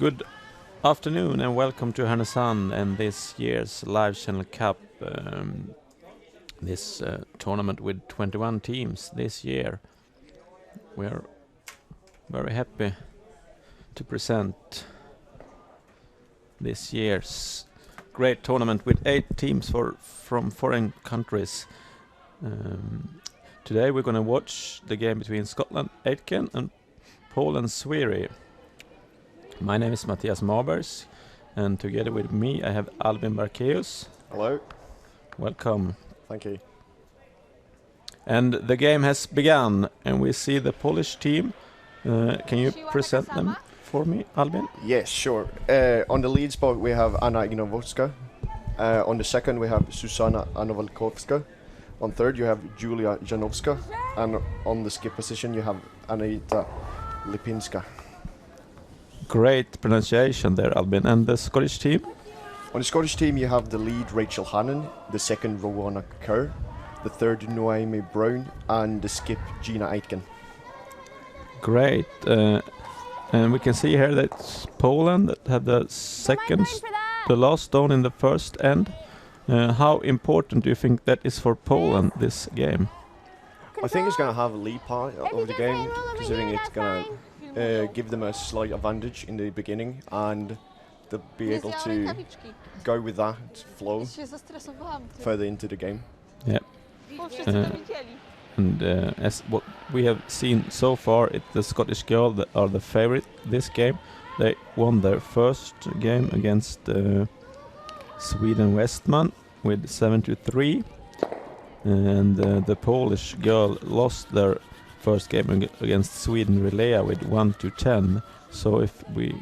Good afternoon and welcome to Härnösand and this year's Livechannel Cup. This tournament with 21 teams this year. We're very happy to present this year's great tournament with 8 teams from foreign countries. Today we're going to watch the game between Scotland, Aitken, and Poland, Sfiry. My name is Mattias Mabers, and together with me I have Albin Barkeus. Hello. Welcome. Thank you. And the game has begun, and we see the Polish team. Can you present them for me, Albin? Yes, sure. On the lead spot we have Anna Ignowska. On the second we have Susanna Anowalkowska. On third you have Julia Janowska. And on the skip position you have Anita Lipinska. Great pronunciation there, Albin. And the Scottish team? On the Scottish team you have the lead Rachel Hannon, the second Rowana Kerr, the third Noemi Brown, and the skip Gina Aitken. Great. And we can see here that Poland that had the second, the last stone in the first end. How important do you think that is for Poland, this game? I think it's going to have a lead part of the game, considering it's going to give them a slight advantage in the beginning, and they'll be able to go with that flow further into the game. Yeah. And as what we have seen so far, the Scottish girls that are the favorite this game. They won their first game against Sweden Westman with 7-3, and the Polish girl lost their first game against Sweden Relea with 1-10. So if we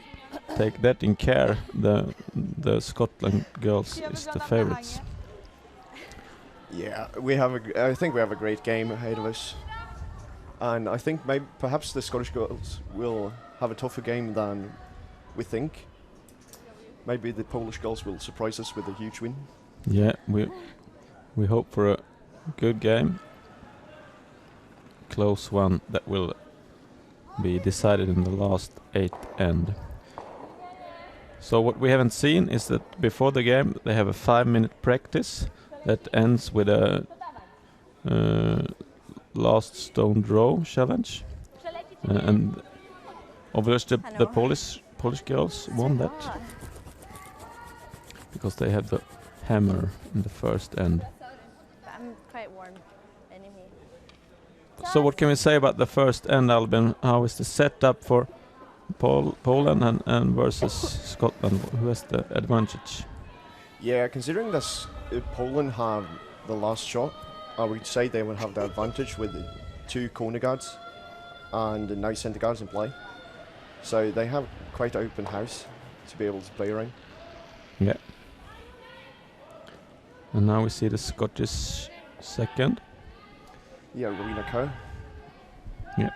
take that in care, the Scotland girls is the favorites. Yeah, I think we have a great game ahead of us, and I think perhaps the Scottish girls will have a tougher game than we think. Maybe the Polish girls will surprise us with a huge win. Yeah, we hope for a good game, close one that will be decided in the last 8th end. So what we haven't seen is that before the game they have a 5-minute practice that ends with a last stone draw challenge, and obviously the Polish girls won that because they have the hammer in the first end. I'm quite warm anyway. So what can we say about the first end, Albin? How is the setup for Poland and versus Scotland? Who has the advantage? Yeah, considering that Poland have the last shot, I would say they will have the advantage with the 2 corner guards and the nice centre guards in play. So they have quite an open house to be able to play around. Yeah. And now we see the Scottish second. Yeah, Rowena Kerr. Yeah.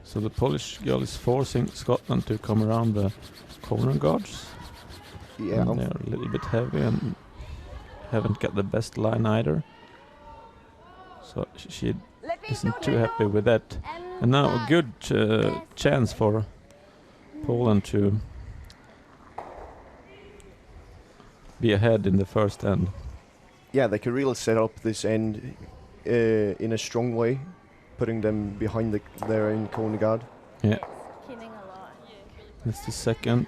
So the Polish girl is forcing Scotland to come around the corner guards. Yeah. And they're a little bit heavy and haven't got the best line either. So she isn't too happy with that. And now a good chance for Poland to be ahead in the first end. Yeah, they could really set up this end in a strong way, putting them behind their own corner guard. Yeah. That's the second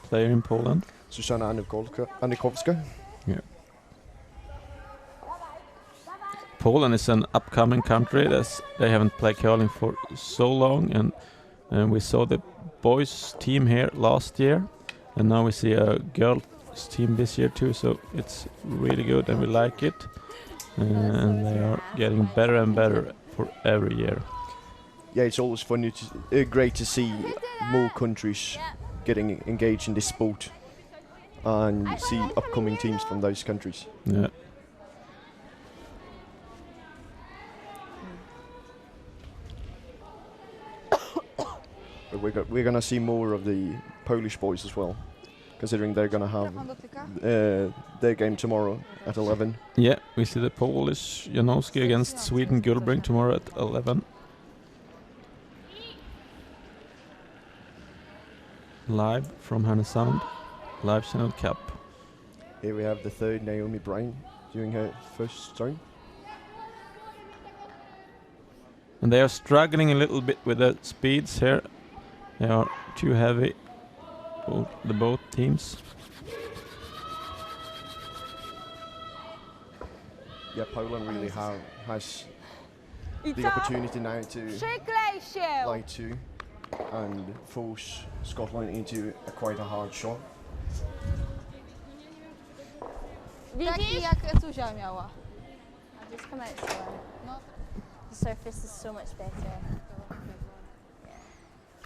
player in Poland. Susanna Anowalkowska. Yeah. Poland is an upcoming country. They haven't played curling for so long, and we saw the boys team here last year, and now we see a girls team this year too. So it's really good, and we like it. And they are getting better and better for every year. Yeah, it's always funny, great to see more countries getting engaged in this sport and see upcoming teams from those countries. Yeah. We're going to see more of the Polish boys as well, considering they're gonna have their game tomorrow at 11. Yeah, we see the Polish Janowski against Sweden Gullbrink tomorrow at 11. Live from Härnösand, Livechannel Cup. Here we have the third Naomi Bryan doing her first stone. And they are struggling a little bit with the speeds here. They are too heavy, both teams. Yeah, Poland really has the opportunity now to lie to and force Scotland into quite a hard shot. Taki jak Zuzia miała. I'll just come out slower. No. The surface is so much better.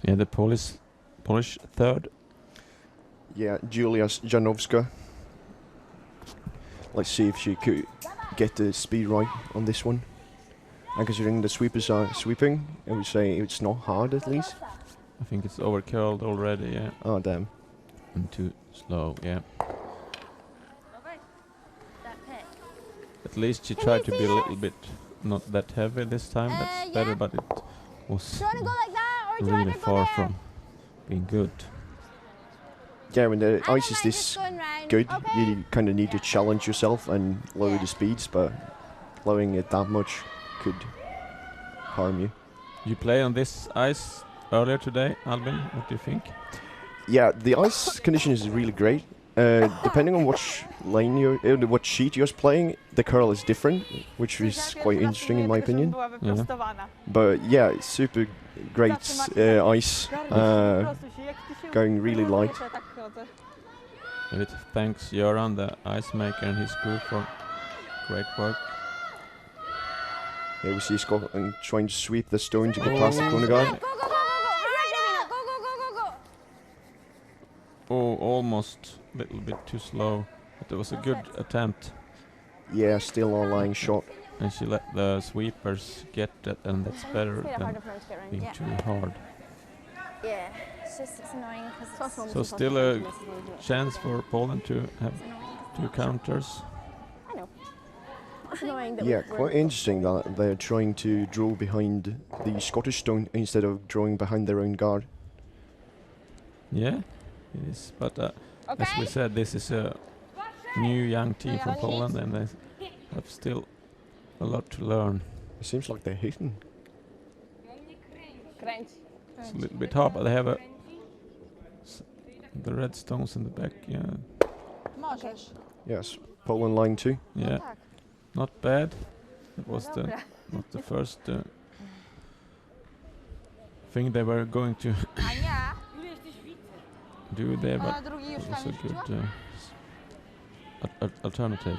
Yeah, the Polish third. Yeah, Julia Janowska. Let's see if she could get the speed right on this one. And considering the sweepers are sweeping, I would say it's not hard at least. I think it's overcurled already, yeah. Oh damn. And too slow, yeah. At least she tried to be a little bit not that heavy this time, that's better, but it was really far from being good. Yeah, when the ice is this good, you kind of need to challenge yourself and lower the speeds, but lowering it that much could harm you. You play on this ice earlier today, Albin, what do you think? Yeah, the ice condition is really great. Depending on which lane what sheet you're playing, the curl is different, which is quite interesting in my opinion. Yeah. But yeah, it's super great ice, going really light. Maybe thanks Göran, the ice maker, and his crew for great work. Yeah, we see Scotland trying to sweep the stone to get past the corner guard. Oh, almost a little bit too slow, but it was a good attempt. Yeah, still a lying shot. And she let the sweepers get that, and that's better than being too hard. Yeah, it's annoying because So still a chance for Poland to have 2 counters. I know. It's annoying that Yeah, quite interesting that they're trying to draw behind the Scottish stone instead of drawing behind their own guard. Yeah, it is. But as we said, this is a new young team from Poland, and they have still a lot to learn. It seems like they're hitting. It's a little bit hard, but they have the red stones in the back. Yeah, Możesz. Yes, Poland line 2. yeah, not bad. It was not the first thing they were going to Ania, do there, but a drugi już it was tam a rzuciła? good alternative.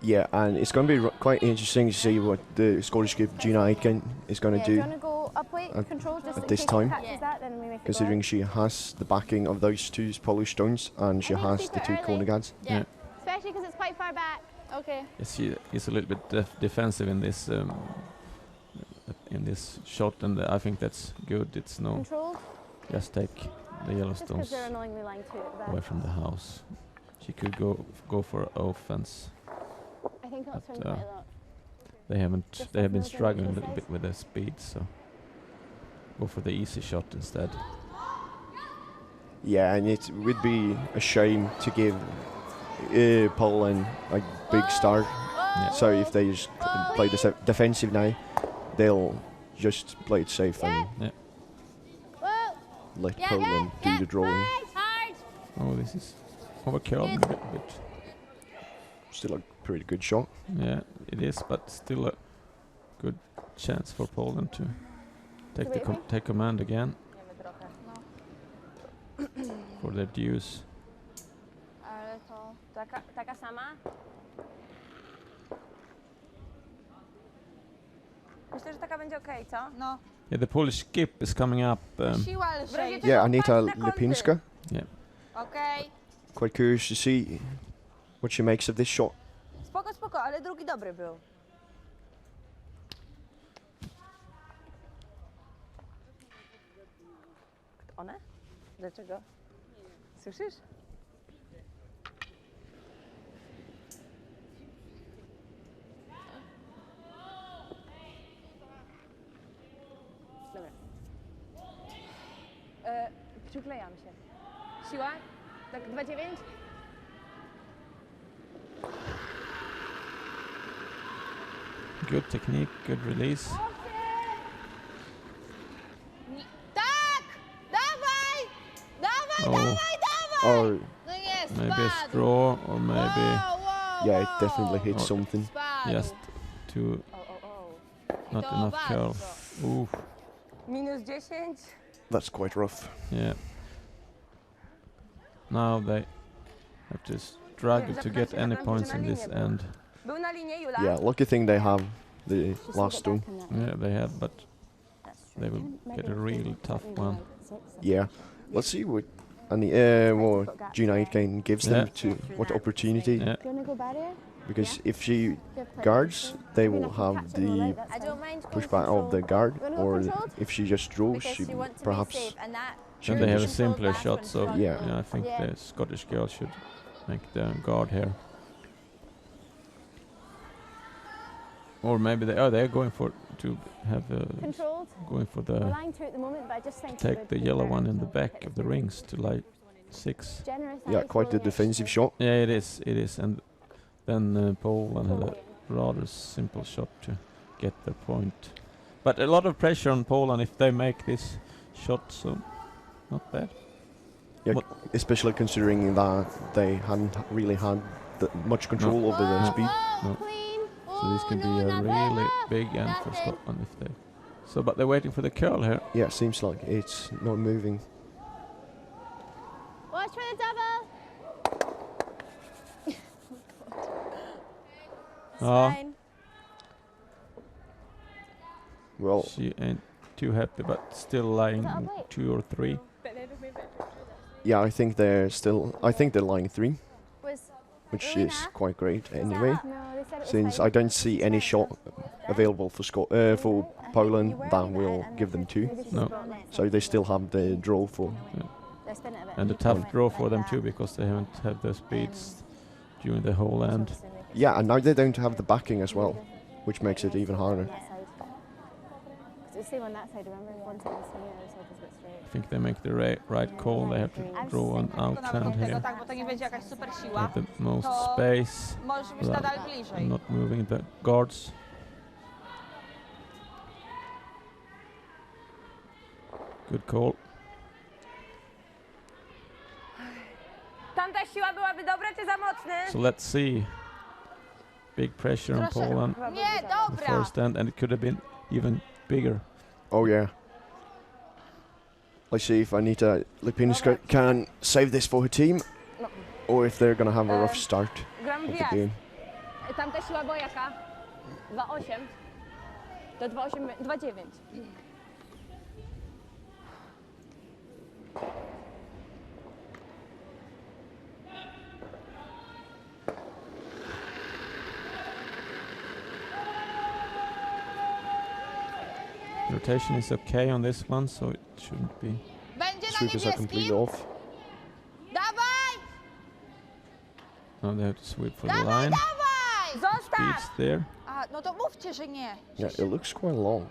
Yeah, and it's going to be quite interesting to see what the Scottish skip Gina Aitken is going to Do you do, want to go up weight control just at in this case time, he catches that, then we make it considering she has the backing of those 2 Polish stones and she I think has keep the it 2 early. corner guards. Yeah. Especially because it's quite far back. Okay. Yes, she is a little bit defensive in this shot, and I think that's good. It's no Controlled. just take the yellow Just because stones they're annoyingly lying to at the away back. from the house. She could go for offense. I think I'll turn but, quite a lot. They haven't. Just They have been like struggling a Novak little says. bit with their speed, so go for the easy shot instead. Yeah, and it would be a shame to give Poland a big start. Yeah. So if they just play defensive now, they'll just play it safe and Whoa! let Poland do the drawing. Hard! Oh, this is overkill a little bit. Still a pretty good shot. Yeah, it is, but still a good chance for Poland to take command again for their dues. Ale to taka sama? Myślę, że taka będzie okej, co? No. Yeah, the Polish skip is coming up. Siła lżej. Yeah, Anita Lipinska. Yeah. Okej. Quite curious to see what she makes of this shot. Spoko, ale drugi dobry był. One? Dlaczego? Słyszysz? Dobra. Przyklejam się. Siła? Tak 2,9? Good technique, good release. Tak! Dawaj! Dawaj, Oh. dawaj, dawaj! Or No nie, Maybe a spadł. straw, or maybe yeah, it definitely hit Oh. something. Spadł. just too not to enough curl. bardzo. Oof. Minus 10. That's quite rough. Yeah. Now they have to struggle to get any points in this end. Był na linii, Jula. Yeah, lucky thing they have the last two. Yeah, they have, but they will get a really tough one. Yeah. Let's see what what Gina Aitken gives them to what opportunity. Yeah. Do you want to go barrier? Because if she guards, they will have the I don't mind pushback of the guard, You wanna go or controlled? if she just draws, because she you want to perhaps. be safe, and that she And can they have a just- simpler last shot, one so front. Yeah. I think Yeah. the Scottish girl should make the guard here. Or maybe they're going for to have controlled. going for We're the lying two at the moment, but I just think take the yellow one in the back of the rings to like 6. Generous Yeah, eyes quite the rolling defensive it. shot. Yeah, it is, and then Poland had a rather simple shot to get their point. But a lot of pressure on Poland if they make this shot, so not bad. Yeah, What- especially considering that they hadn't really had much control over the No. speed. No. Clean. So this can be a really big end for Scotland if they. So, but they're waiting for the curl here. Yeah, it seems like it's not moving. Watch for the double. It's Ah. fine. Well, She ain't too happy, but still lying Is that a plate? 2 or 3. yeah, I think they're line 3, Was which Elena? is quite great anyway. No, they said it was Since fine. I don't see any shot available for for Poland that will give them 2, Maybe she's No. brought it. so they still have the draw for. They're spinning it a bit. And a tough draw for them too, because they haven't had the speeds during the whole end. Yeah, and now they don't have the backing as well, which makes it even harder. It's the same on that side, remember? One side is swinging, the other side is a bit straight. I think they make the right call. They have to draw an outhand Tego here. tak, bo to nie będzie jakaś super siła. Have the most To space. Możesz być Right. nadal bliżej. And not moving the guards. Good call. Tamta siła byłaby dobra czy za mocny? So let's see. Big pressure on Proszę. Poland. Nie, The dobra. first end, and it could have been even bigger. Oh yeah. Let's see if Anita Lipinska can save this for her team, No. or if they're gonna have a rough start Gram of the wjazd. game. Tamta siła była jaka? 2,8. To 2,8, 2,9. Rotation is okay on this one, so it shouldn't be. Będzie na Sweepers are completely niebieskim. off. Dawaj! Now they have to sweep for the line. Dawaj! Zostaw! Speeds there. A, no to mówcie, że nie. Yeah, it looks quite long.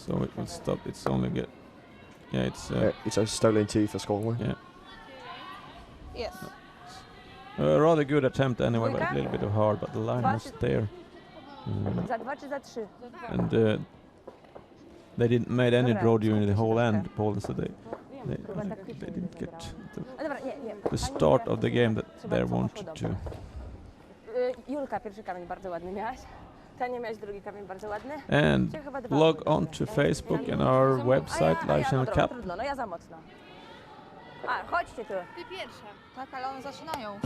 So it will stop. It's only get. Yeah, it's It's a stolen 2 for Scotland. yeah. Jest. A rather good attempt anyway, but a Dwójka? little bit hard. But the line Dwa was czy- there, Za 2 czy za 3? and they didn't made any Dobra, draw during the cofnij się whole trochę. end. Poland, so they Chyba tak they didn't get A dobra, nie. the start of the game that they wanted to. Julka, pierwszy kamień bardzo ładny miałaś. Tania miałaś drugi kamień bardzo ładny. And Cię chyba dwa log były on dobre. to Facebook and our website, Livechannel no, Cup. trudno, no ja za mocno. A, chodźcie tu. Ty pierwsza. Tak, ale one zaczynają.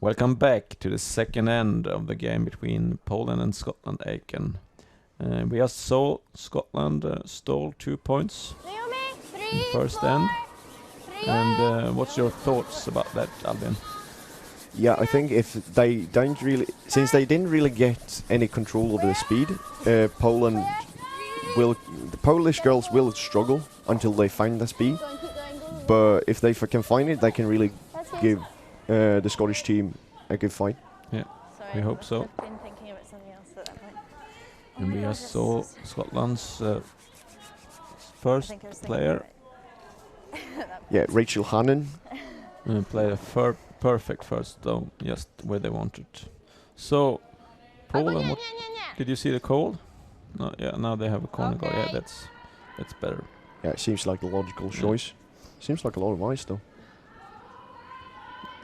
Welcome back to the second end of the game between Poland and Scotland, Aitken. We just saw Scotland stole 2 points in the first end. And what's your thoughts about that, Albin? Yeah, I think if they don't really, since they didn't really get any control over the speed, the Polish girls will struggle until they find the speed. But if they can find it, they can really give the Scottish team a good fight. Yeah, we hope so. I've been thinking about something else at that point. And we just saw Scotland's first player Yeah, Rachel Hannon. play a perfect first though, just where they wanted. So, Poland, what, did you see the call? No, yeah, now they have a corner goal. Yeah, that's better. Yeah, it seems like the logical choice. Seems like a lot of ice though.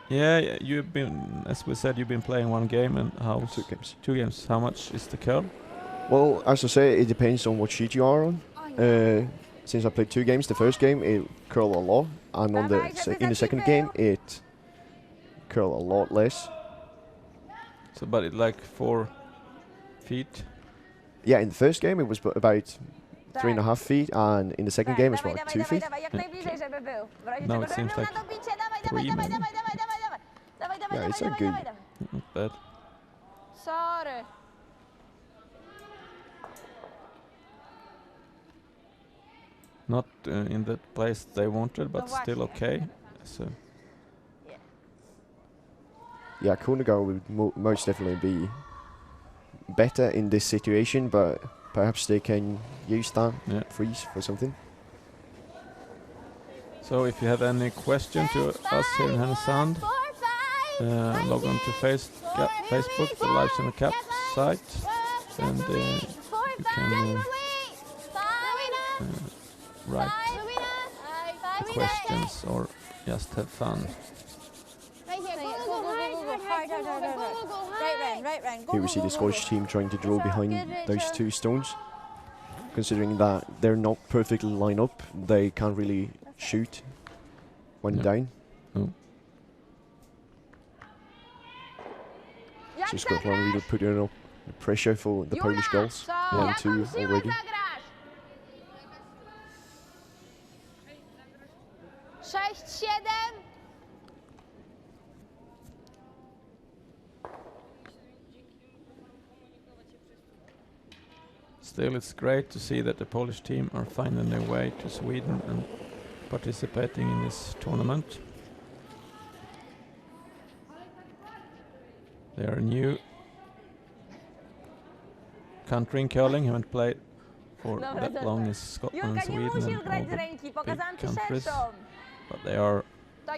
Yeah, you've been, as we said, you've been playing one game, and how 2 games. 2 games. How much is the curl? Well, as I say, it depends on what sheet you are on. Since I played 2 games, the first game it curled a lot, and on in the second game it curled a lot less. So, but it like 4 feet. Yeah, in the first game it was about 3.5 feet, and in the second game it's about 2 feet. Now it seems like 3 maybe. Yeah, it's a good. Not bad. Sorry. Not in the place they wanted, but No still właśnie. okay. So Yeah, Kunigo would most definitely be better in this situation, but perhaps they can use that freeze for something. So if you have any question to us here in Härnösand, log on to Facebook, the Livechannel Cap site, and you can write the questions or just have fun. Here we see the Scottish team trying to draw behind those 2 stones. Considering that they're not perfectly lined up, they can't really shoot when down. No. So Scotland really putting up the pressure for the Polish girls. 1-2 already. 6-7. Still, it's great to see that the Polish team are finding their way to Sweden and participating in this tournament. They are a new country in curling, haven't played for that long as Scotland and Sweden and all the big countries, but they are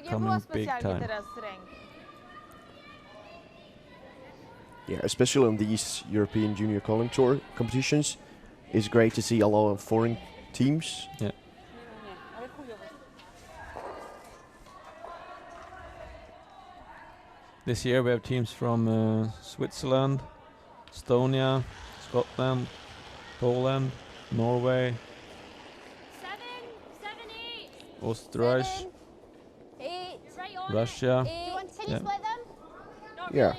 coming big time. Yeah, especially on these European Junior Curling Tour competitions, it's great to see a lot of foreign teams. Yeah. This year we have teams from Switzerland, Estonia, Scotland, Poland, Norway, 7, 8. Austria, 8. Russia. Can you Yeah. split them? Yeah,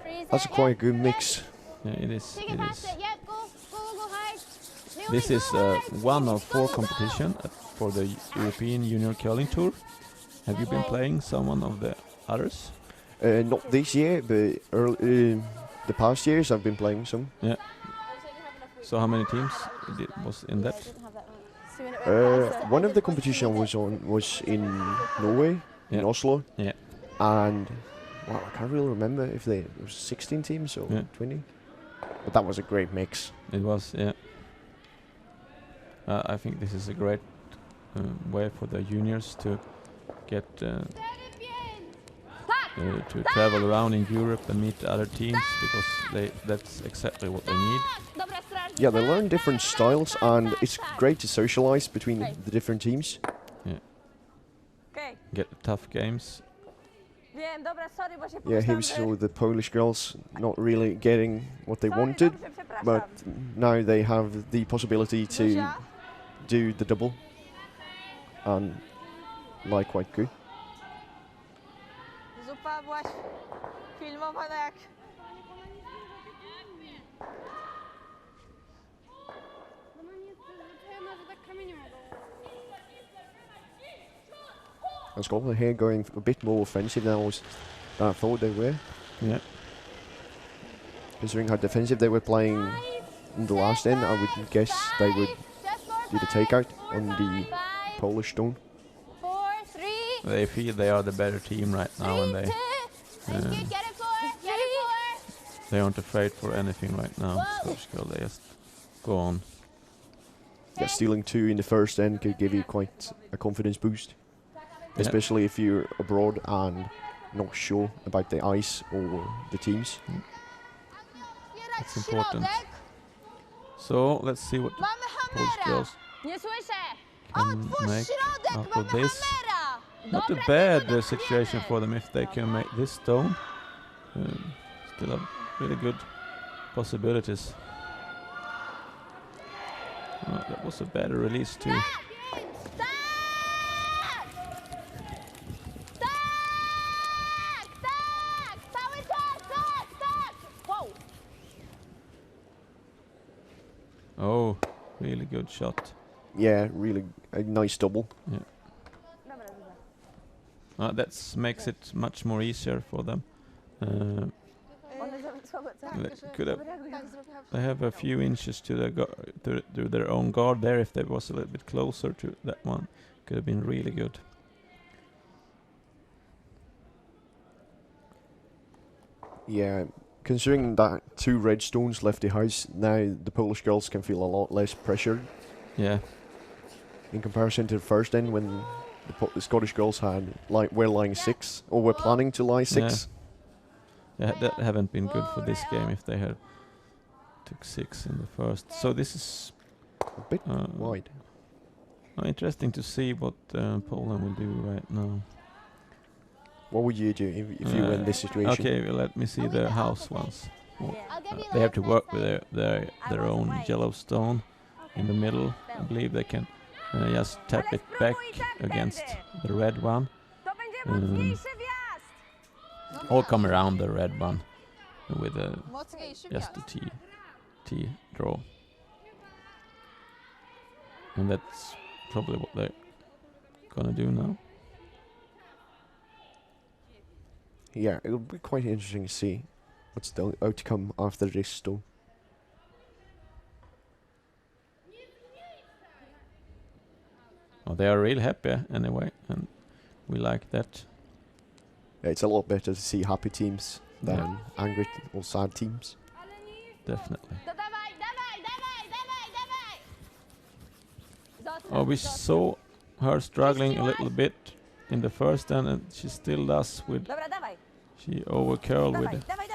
Freeze that's a quite a good mix. Yeah, it is. Take It it past is. it. Yep, go hard. This is one of 4 competition for the European Junior Curling Tour. Have you been playing someone of the others? Not this year, but the past years I've been playing some. Yeah. So how many teams was in that? One of the competition I was on was in Norway, in Oslo. Yeah. And well, I can't really remember if there was 16 teams or 20. But that was a great mix. It was, yeah. I think this is a great way for the juniors to get to travel around in Europe and meet other teams, because that's exactly what they need. Yeah, they learn different styles, and it's great to socialize between the different teams. Yeah. Get tough games. Yeah, here we saw the Polish girls not really getting what they wanted, but now they have the possibility to do the double, and like quite good. Ekipa byłaś filmowana jak... And Scotland here going a bit more offensive than I thought they were. Yeah. Considering how defensive they were playing in the last end, I would guess they would do the takeout on the Polish stone. 4, 3. They feel they are the better team right now, and Get it 4. Get it 4. they aren't afraid for anything right now. Scottish Girl, they just go on. Yeah, stealing 2 in the first end could give you quite a confidence boost. Especially if you're abroad and not sure about the ice or the teams. That's important. So let's see what Polish girls Nie słyszę. can make out of this. Not a bad situation for them if they can make this stone. Still have really good possibilities. That was a better release too. Oh, really good shot. Yeah, really a nice double. Yeah. That makes it much more easier for them. One słabe, co? They have a few inches to their own guard there. If they was a little bit closer to that one, could have been really good. Yeah, considering that 2 red stones left the house, now the Polish girls can feel a lot less pressured. Yeah. In comparison to the first end when the Scottish girls were lying 6, or were planning to lie 6. Yeah, that haven't been good for this game if they had took 6 in the first. So this is A bit wide. interesting to see what Poland will do right now. What would you do if you were in this situation? Okay, well, let me see the house ones. They have to work with their own yellow stone in the middle. I believe they can just tap it back against the red one. Or come around the red one with just a T draw. And that's probably what they're gonna do now. Yeah, it'll be quite interesting to see what's the outcome after this stone. Well, they are real happy anyway, and we like that. Yeah, it's a lot better to see happy teams than angry or sad teams. Definitely. Oh, we saw her struggling a little bit in the first end, and she still does with. Dobra, dawaj. She overcurled Dawaj, with it. dawaj.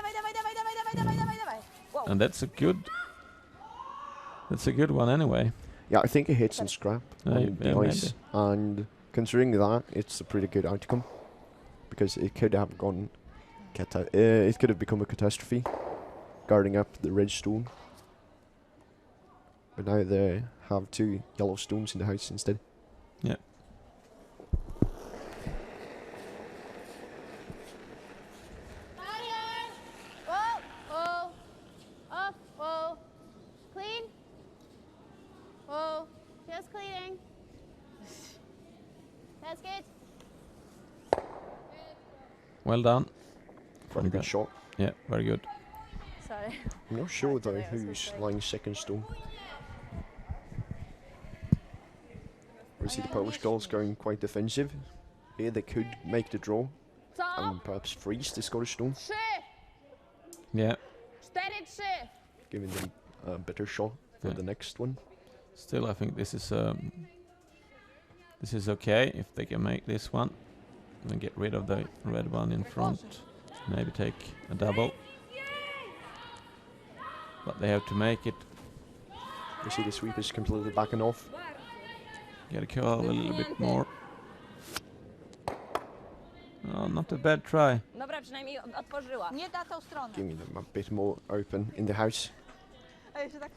Wow. And that's a good one anyway. Yeah, I think it hits and scrap on the yeah, ice, and considering that, it's a pretty good outcome because it could have gone. It could have become a catastrophe, guarding up the red stone. But now they have 2 yellow stones in the house instead. Yeah. Clean. Whoa, just cleaning. That's good. Well done. Very good shot. Yeah, very good. Sorry. I'm not sure though who's lying second stone. We see the Polish girls going quite defensive. Here they could make the draw and perhaps freeze the Scottish stone, 3, Yeah. 4, 3. giving them a better shot for the next one. Still, I think this is okay if they can make this one and get rid of the red one in front. Maybe take a double, but they have to make it. We see the sweepers completely backing off. Gotta curl a little bit more. Oh, not a bad try. Dobra, przynajmniej otworzyła. Nie na tą stronę. Giving them a bit more open in the house. A jeszcze tak,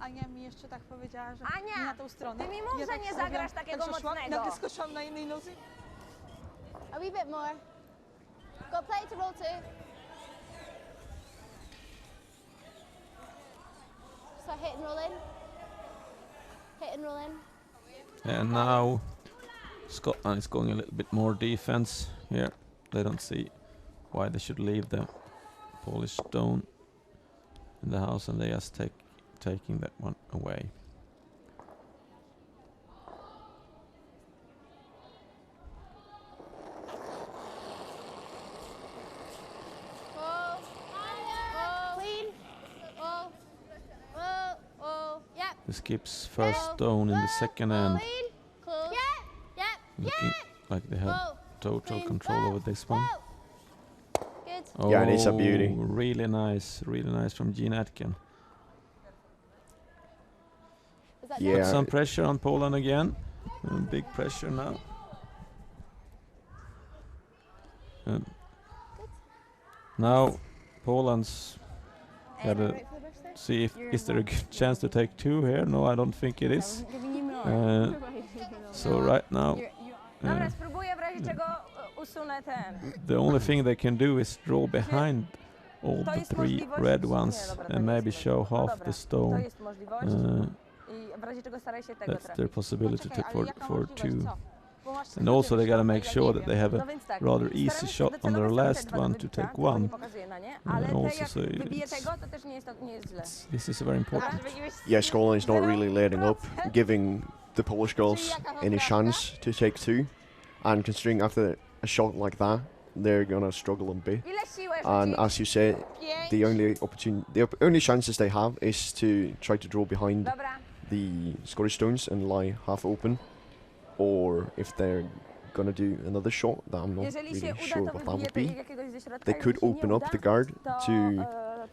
Ania mi jeszcze tak powiedziała, że Ania, nie na tą stronę. ty mi mów, że tak nie zrobiłam, zagrasz takiego tak szłam, mocnego. Nagle skoczyłam na innej nodze. A wee bit more. Got plenty to roll to. So hit and roll in. Hit and roll in. And now Scotland is going a little bit more defense here. They don't see why they should leave the Polish stone in the house, and they just taking that one away. Clean. Yep. The skip's first stone in the second end. Clean. Close. Yep. Looking like they have total control over this one. Good. Oh, Yeah, and it's a beauty. really nice from Jean Aitken. Is that Yeah. Put some pressure on Poland again. Big pressure now. Now Poland's gotta right for the burst there? see if is there a good chance to take two here. No, I don't think it is. So right now Dobra, spróbuję w razie czego usunę ten. the only thing they can do is draw behind all To the jest three możliwość? red Nie, ones dobra, to and nie maybe jest show możliwość. half Dobra, the To stone. jest możliwość i w razie czego staraj się tego That's trafić. their possibility Poczekaj, to ale jaka for możliwość, two. co? Bo masz And also they gotta ja make nie sure that wiem. they have a No więc tak, rather staramy easy się shot on their docelowo last stawiać dwa do one to wybicia, take tylko one. nie pokazuję na nie, ale also te jak so wybije it's- tego, to też nie jest źle. This is very important. Yeah, Scotland is not really letting up, giving the Polish girls any chance to take two. And considering after a shot like that, they're gonna struggle a bit. Ile siłę And rzucić? as you said, the only chances they have is to try to draw behind Dobra, the Scottish stones and lie half open, or if they're gonna do another shot that I'm not jeżeli się really uda, sure to what that wybije would tej be. jakiegoś ze środka, They could jeżeli się open nie up uda, the guard to, to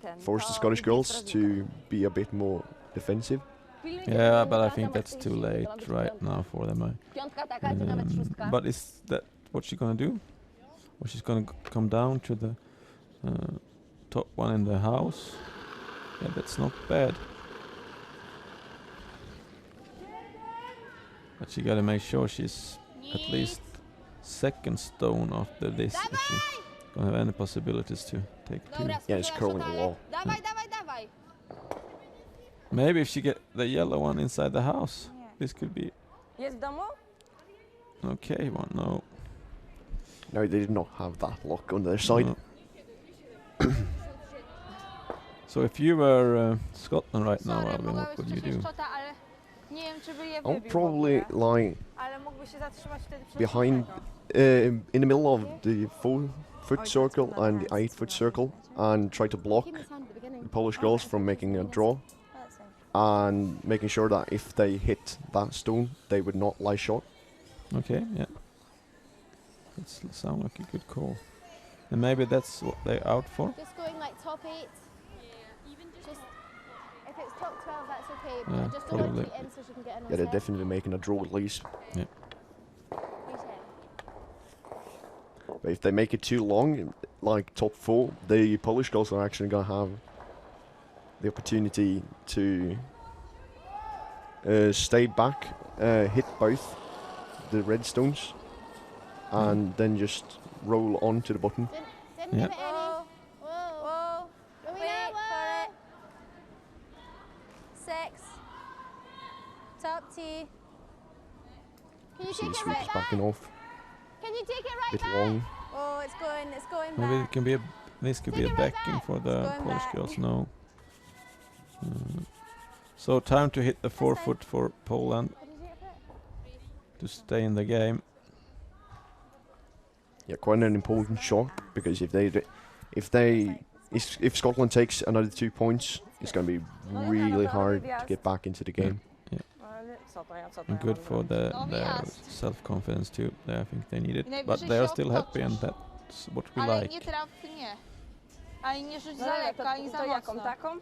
ten, force the to Scottish wybije girls to strażnika. be a bit more defensive. Pilnujcie Yeah, tego, but I że think tam that's too late piątka. right now for them. Piątka taka, czy nawet szóstka. But is that what she's gonna do? Or she's gonna come down to the top one in the house? Yeah, that's not bad. But she gotta make sure she's at least second stone after this if she's gonna have any possibilities to take two. Dobra, Yeah, it's curling the wall. Dawaj, dawaj, dawaj. Maybe if she get the yellow one inside the house, Nie. this could be Jest w domu? okay one. No. No, they did not have that lock on their side. No. So if you were Scotland right now, Sorry, Alvin, mogła what być would you wcześniej do? szczota, ale nie wiem, czy by je I'll wybił probably w ogóle. lie Ale mógłby się zatrzymać wtedy przed behind, tego. in the middle of the 4-foot circle and the 8-foot circle, and try to block Keep his hand at the beginning. the Polish girls from making a draw, That's it. and making sure that if they hit that stone, they would not lie short. Okay, yeah. That sound like a good call. And maybe that's what they're out for. Just going like top 8. Just if it's top 12, that's okay. But Yeah, just don't probably. cheat in so she can get in on Yeah, they're set. definitely making a draw at least. Who's him? But if they make it too long, like top 4, the Polish girls are actually gonna have the opportunity to stay back, hit both the red stones, and then just roll onto the button. Didn't Yeah. give it any. Whoa. Whoa, Rowena, wait whoa. for it. 6. Top T. Can you See take the it sweeps right back? backing off, Can you take it right bit back? long. Oh, it's going Maybe back. it can be this could be a Take it right backing back. for the Going Polish back. girls. No. So time to hit the fine. 4-foot for Poland What did you get for it? to stay in the game. Yeah, quite an important shot, because if Scotland takes another 2 points, it's going to be really hard to get back into the game. Ale co to ja And good mam for zrobić? No, their jasne. self-confidence too. I think they need it, I but najwyżej they are się still happy, and odtoczysz. that's what we Ale like. nie traf, nie. Ani nie rzuć No za ale lekko, ani to za jaką, mocno. taką?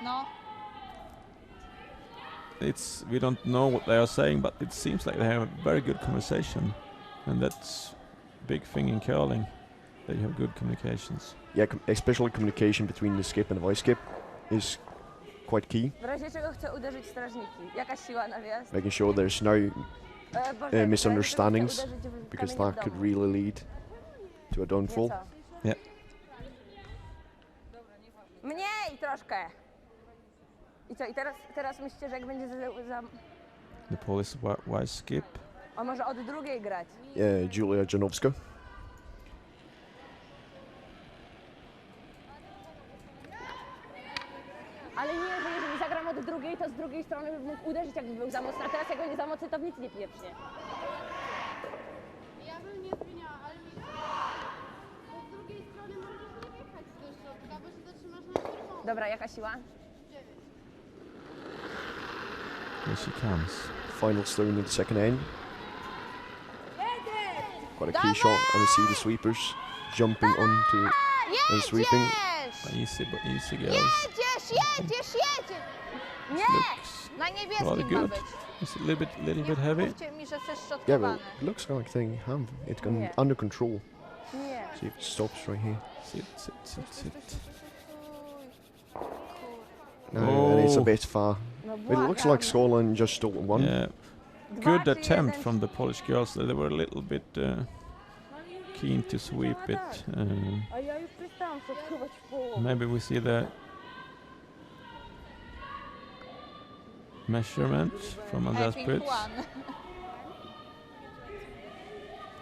No. We don't know what they are saying, but it seems like they have a very good conversation, and that's big thing in curling. They have good communications. Yeah, especially communication between the skip and the vice skip is quite key. W razie czego chcę uderzyć strażniki. Jaka siła na wjazd? Making sure there's no Boże, misunderstandings, uderzyć w because kamienie w that could domu. really lead to a downfall. Nieco. Yeah. Mniej troszkę. I co, i teraz myślicie, że jak będzie za... The police wise skip. On może od drugiej grać. Julia Janowska. Ale nie, że jeżeli zagram od drugiej, to z drugiej strony bym mógł uderzyć, jakby był za mocny. A teraz jak będzie za mocny, to w nic nie pieprznie. Ja bym nie zmieniała, ale bo z drugiej strony możesz nie wjechać do środka, bo się zatrzymasz na czerwono. Dobra, jaka siła? Here she comes. Final stone in the second end. Quite a key shot, and we see the sweepers jumping onto and sweeping. Easy, but easy girls. Jedziesz! Nie! Looks Na rather niebieskim ma good. być. It's a little bit heavy. Mówcie mi, że coś Yeah, but szczotkowane. it looks like they have it Yeah. under control. Nie. See if it stops right here. Sit. No, and it's a Oh. bit far. No It looks błagam. like Scotland just stole one. Yeah. Dwa Good czy attempt jeden? from the Polish girls. They were a little bit keen to sweep it. A ja już przestałam szotkować w połowie. Maybe we see the measurement from Andreas I think Prytz. one.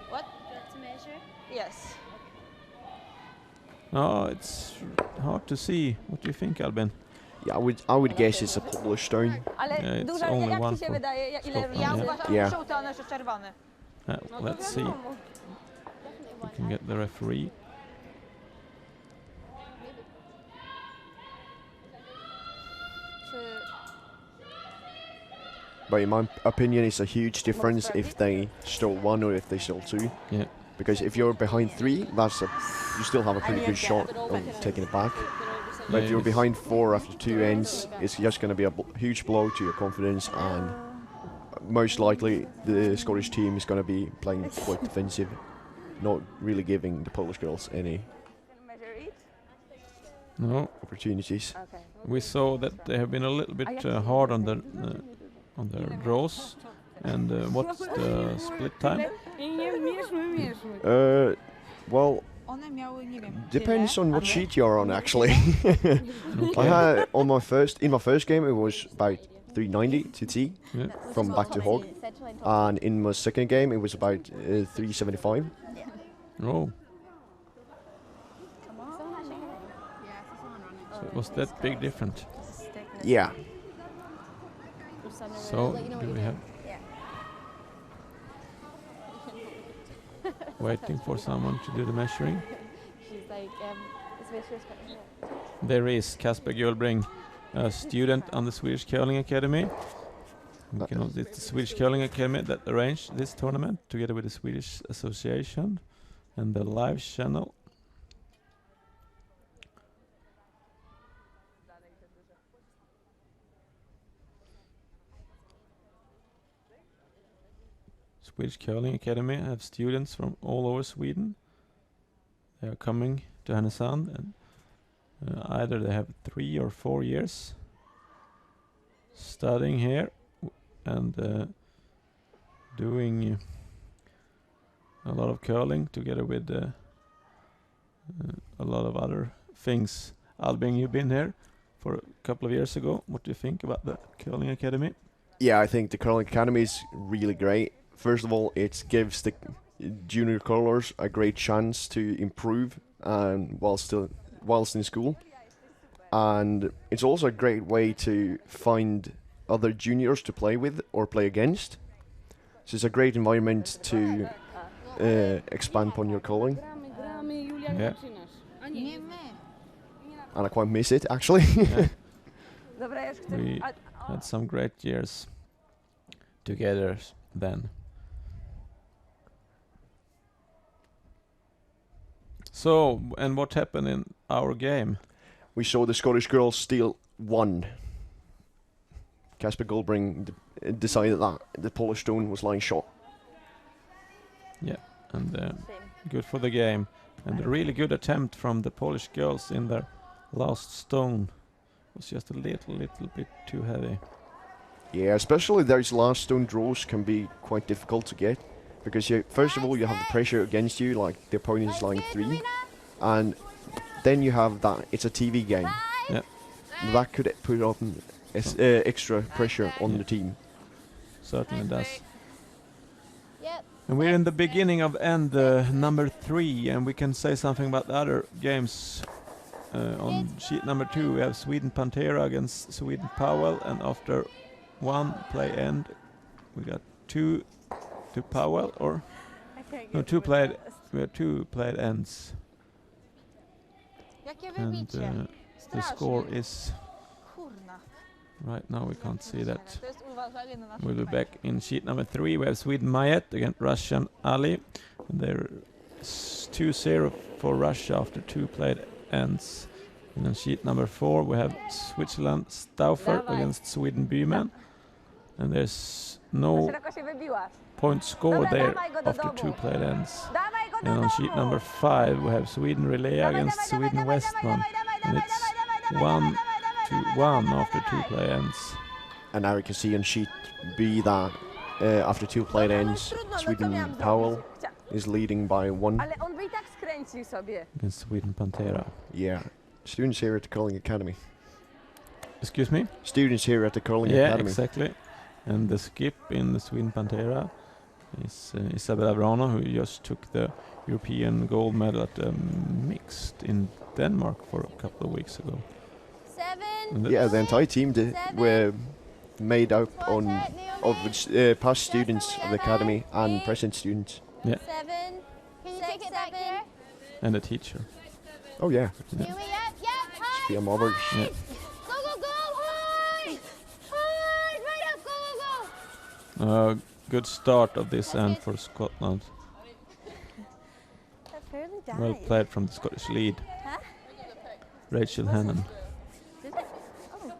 What? To measure? Yes. No, it's hard to see. What do you think, Albin? Yeah, I would guess it's a Polish stone. Ale Yeah, it's duża, only jak one ci się for wydaje? Ile Scotland, Ja yeah. uważam, Yeah. że żółty, one jeszcze czerwony. Let's see. wiadomo. We can get the referee. Czy... But in my opinion, it's a huge difference if they stole one or if they stole two. Yeah. Because if you're behind three, you still have a pretty good shot of taking it back. But if you're it's- behind four after two ends, it's just going to be a huge blow to your confidence, and most likely the Scottish team is going to be playing quite defensive, not really giving the Polish girls any Measure it? No, opportunities. Okay. we saw that they have been a little bit hard on their draws. And what's the split time? Well, One miały, nie wiem, depends tyle, on a what my- sheet you're on, actually. I Okay. had in my first game it was about 390 to T Yeah. from back to hog, and in my second game it was about 375. Oh, so it was that big different. Yeah. So do we have? Waiting for someone to do the measuring. She's like, There is Kasper Gullbring, a student on the Swedish Curling Academy. It's the Swedish Curling Academy that arranged this tournament together with the Swedish Association and the Livechannel. Swedish Curling Academy have students from all over Sweden. They are coming to Härnösand, and either they have 3 or 4 years studying here and doing a lot of curling together with a lot of other things. Albin, you've been here for a couple of years ago. What do you think about the Curling Academy? Yeah, I think the curling academy is really great. First of all, it gives the junior curlers a great chance to improve whilst in school, and it's also a great way to find other juniors to play with or play against. So it's a great environment to expand upon your curling, Yeah. Nie my. and I quite miss it actually. Dobra, ja już chcę... We had some great years together then. So, and what happened in our game? We saw the Scottish girls steal one. Kasper Gullbring decided that the Polish stone was lying short. And good for the game. And a really good attempt from the Polish girls in their last stone. Was just a little bit too heavy. Yeah, especially those last stone draws can be quite difficult to get. Because first of all, you have the pressure against you, like the opponent is line 3. And then you have that, it's a TV game. Yeah, That could put up extra pressure on the team. certainly does. Yep. And we're in the beginning of end number 3, and we can say something about the other games. On sheet number 2, we have Sweden Pantera against Sweden POL, and after one play end, we got 2 to POL, or no, 2 played. We have 2 played ends, Jakie and wybicie? the score is Kurna. right now. We can't see that. To jest uważanie na naszych We'll be meczach. back in sheet number 3. We have Sweden Mayet against Russian Ali. And they're 2-0 for Russia after 2 played ends. And on sheet number 4 we have Switzerland Stauffer Dawaj. against Sweden Byman. And there's no Szeroko się wybiłaś. point score Dobra, there dawaj go do after 2 domu. played ends. Dawaj go do And on sheet domu. number 5 we have Sweden Relay against Sweden Westman. And it's 1-1 after 2 play ends. And now we can see on sheet B that after 2 played ends, Sweden Powell is leading by 1. Ale on by i tak skręcił sobie. Against Sweden Pantera. Yeah. Students here at the Curling Academy. Excuse me? Students here at the Curling Yeah, Academy. exactly. And the skip in the Sweden Pantera is Isabella Brano, who just took the European gold medal at mixed in Denmark for a couple of weeks ago. 7. And Yeah, the entire team were made up of past students of the academy and present students. 7. Can you take it back here? and a teacher. Oh yeah, Yep, yep. High. Sophia Moberg. Yeah. Go, go, go. High. High. Right up. Go, go, go. Good start of this end for Scotland. That fairly died. Well played from the Scottish lead. Huh? Rachel Hannon. Did it? Oh.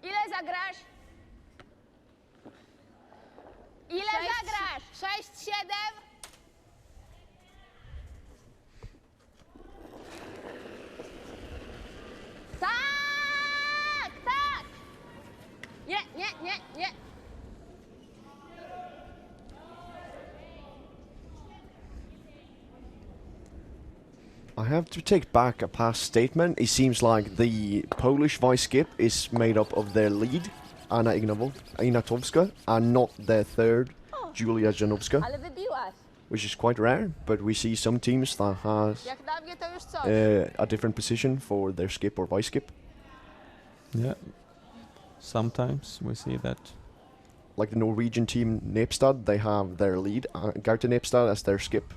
Ile zagrasz? Ile zagrasz? 6, 7. Tak! Tak! Nie, nie, nie, nie. I have to take back a past statement. It seems like the Polish vice skip is made up of their lead, Anna Ignatowska, and not their third, Julia Janowska, Ale wybiłaś. which is quite rare, but we see some teams that has Jak na mnie to już coś. a different position for their skip or vice skip. Yeah. Sometimes we see that. Like the Norwegian team Nepstad, they have their lead, Gaute Nepstad, as their skip.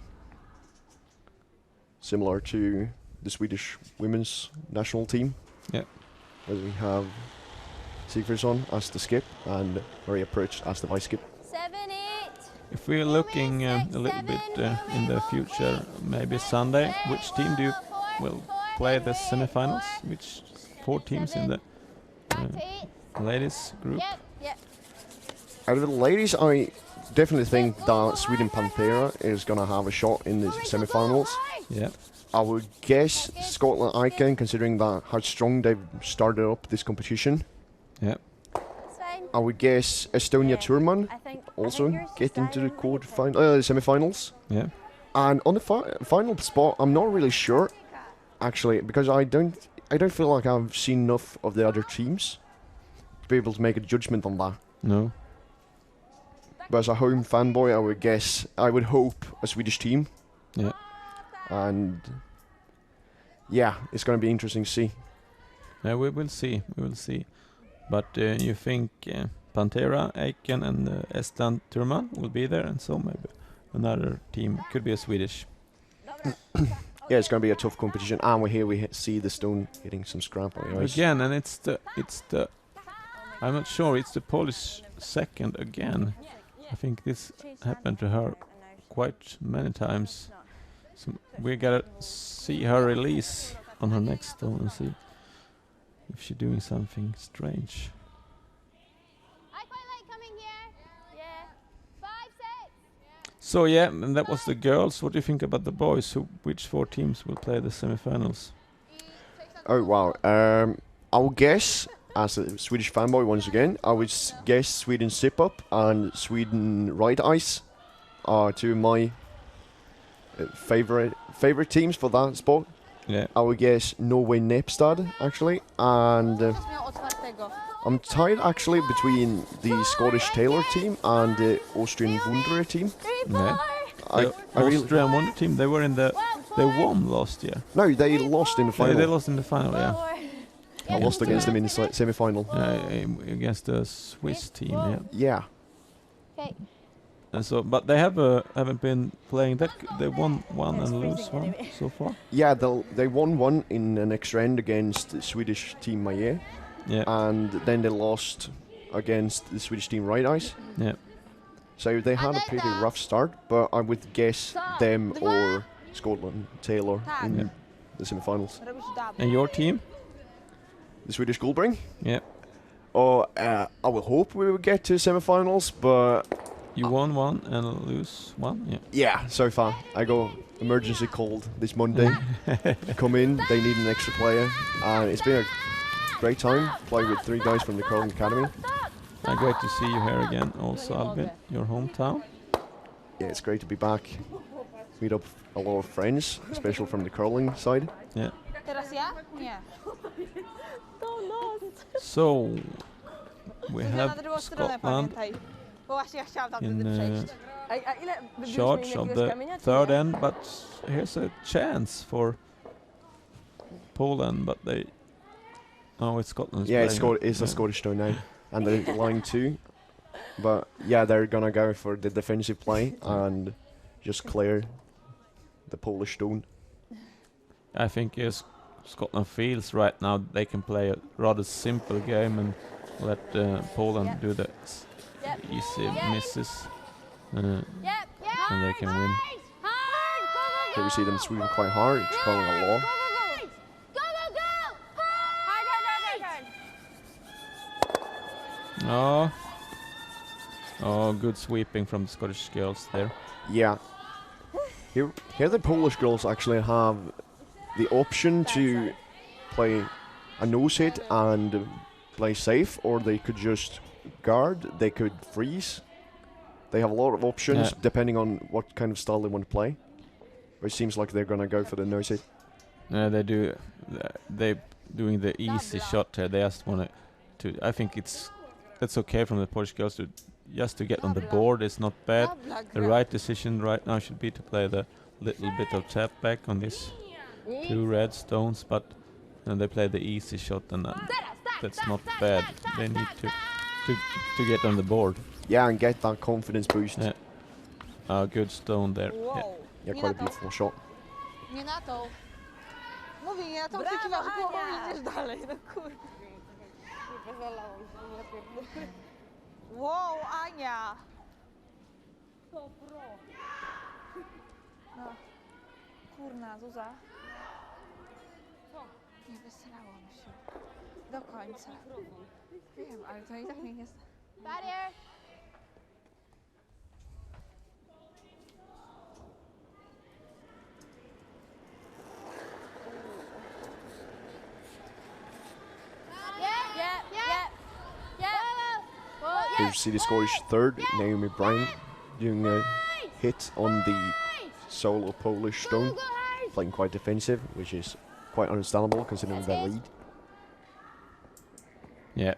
Similar to the Swedish women's national team. Yeah. Where we have Sigfridsson as the skip and Maria Perch as the vice skip. 7, 8. If we're looking a little bit in the future, maybe Sunday, which team do you will play the semifinals? Which 4 teams in the Back to 8. ladies group? Yep, yep. Out of the ladies, I definitely think that Sweden Panthera is going to have a shot in the semifinals. Yeah. I would guess Scotland Aitken, considering that how strong they've started up this competition. Yeah. It's fine. I would guess Estonia Turman I think also yours is get into the dying. semifinals. Yeah. And on the final spot, I'm not really sure, actually, because I don't feel like I've seen enough of the other teams to be able to make a judgment on that. No. But as a home fanboy, I would hope a Swedish team. Yeah. And yeah, it's going to be interesting to see. Yeah, we will see. We will see. But you think Pantera, Aitken, and Estland Turman will be there, and so maybe another team could be a Swedish. Yeah, it's going to be a tough competition. And we see the stone hitting some scrap on the ice. Again, and it's the I'm not sure. It's the Polish second again. I think this happened to her quite many times. So we gotta see her release on her next stone and see if she's doing something strange. I quite like coming here. Yeah. 5, 6. So yeah, and that was the girls. What do you think about the boys? Which 4 teams will play the semifinals? Oh wow. I will guess as a Swedish fanboy once again, I would guess Sweden Zip Up and Sweden Ride Ice are two of my favorite teams for that sport. Yeah. I would guess Norway Nepstad actually, and Miał otwartego. I'm tied actually between the Scottish Taylor team and the Austrian Wunderer team. Yeah. I really Austrian won team. They were in the. They won last year. no, they lost in the Yeah, final. they lost in the final. Yeah. I lost against them in the semi-final. Against the Swiss team. Yeah. Yeah, Okay. And so, but they haven't been playing that. They won one and lose one so far. yeah, they won one in an extra end against the Swedish team Mayer, Yeah. and then they lost against the Swedish team Ride Ice. Yeah. So they had a pretty rough start, but I would guess them or Scotland Taylor in Yeah. the semi-finals. Robisz double. And your team? The Swedish Gullbring. Yeah. Oh, I would hope we would get to semi-finals, but You won one and lose one. Yeah. yeah, so far I go emergency called this Monday. Come in, they need an extra player, and it's been a great time playing with three guys from the Curling Academy. Great to see you here again. Also, Albin, your hometown. Yeah, it's great to be back. Meet up a lot of friends, especially from the curling side. Yeah. Teraz ja? Nie. So we Ja have na drugą stronę, Scotland pamiętaj. Bo właśnie ja chciałam tam in wtedy przejść. A ile wybiłeś charge mi of jakiegoś the kamienia, czy third nie? end, but here's a chance for Poland, but they. Oh, it's Scotland's Yeah, it's, playing. it's a Yeah. Scottish stone now, and they're line two. But yeah, they're gonna go for the defensive play and just clear the Polish stone. I think yes, Scotland feels right now they can play a rather simple game and let Poland do the easy misses, and they can win. Here we see them sweeping quite hard, it's calling a law. Oh, good sweeping from the Scottish girls there. Yeah. Here the Polish girls actually have the option to play a nose hit and play safe, or they could just guard, they could freeze. They have a lot of options depending on what kind of style they want to play. But it seems like they're gonna go for the nose hit. They do. They doing the easy shot here. They just want to. I think that's okay from the Polish girls to just to get on the board. It's not bad. Dobra The gra. right decision right now should be to play the little bit of tap back on these two red stones, but they play the easy shot, and that's not bad. They need to get on the board. Yeah, and get that confidence boost. Yeah. Good stone there. Yeah. Wow. Yeah, Nie quite a na to. beautiful shot. Nie na to. Mówię, nie na tą, Brawo, ty kiwasz głową Ania! i idziesz dalej, no kurde. Nie pozwalałam się, ja pierdolę. Wow, Ania! To pro. No. Kurna, Zuza. Nie wysrałam się. Do końca. Wiem, ale to i tak mnie nie... Barrier. Here you see the Scottish third, Naomi Bryan, doing a hit on the solo Polish stone, playing quite defensive, which is quite understandable considering their lead. Yeah.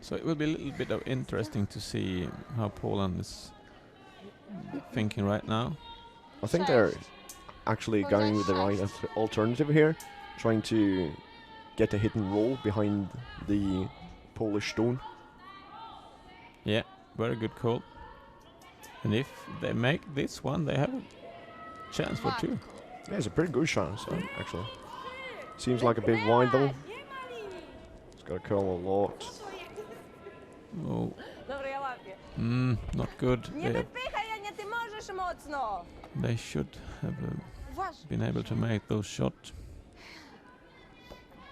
So it will be a little bit of interesting to see how Poland is thinking right now. I think they're actually going with the right alternative here, trying to get a hit and roll behind the Polish stone. Yeah, very good call. And if they make this one, they have a chance for two. Yeah, it's a pretty good chance, actually. Seems like a bit wide though. It's got to curl a lot. Dobra, ja łapię. Not good. Nie wypychaj, Ania, ty możesz mocno. They should have Uważaj. been able to make those shots.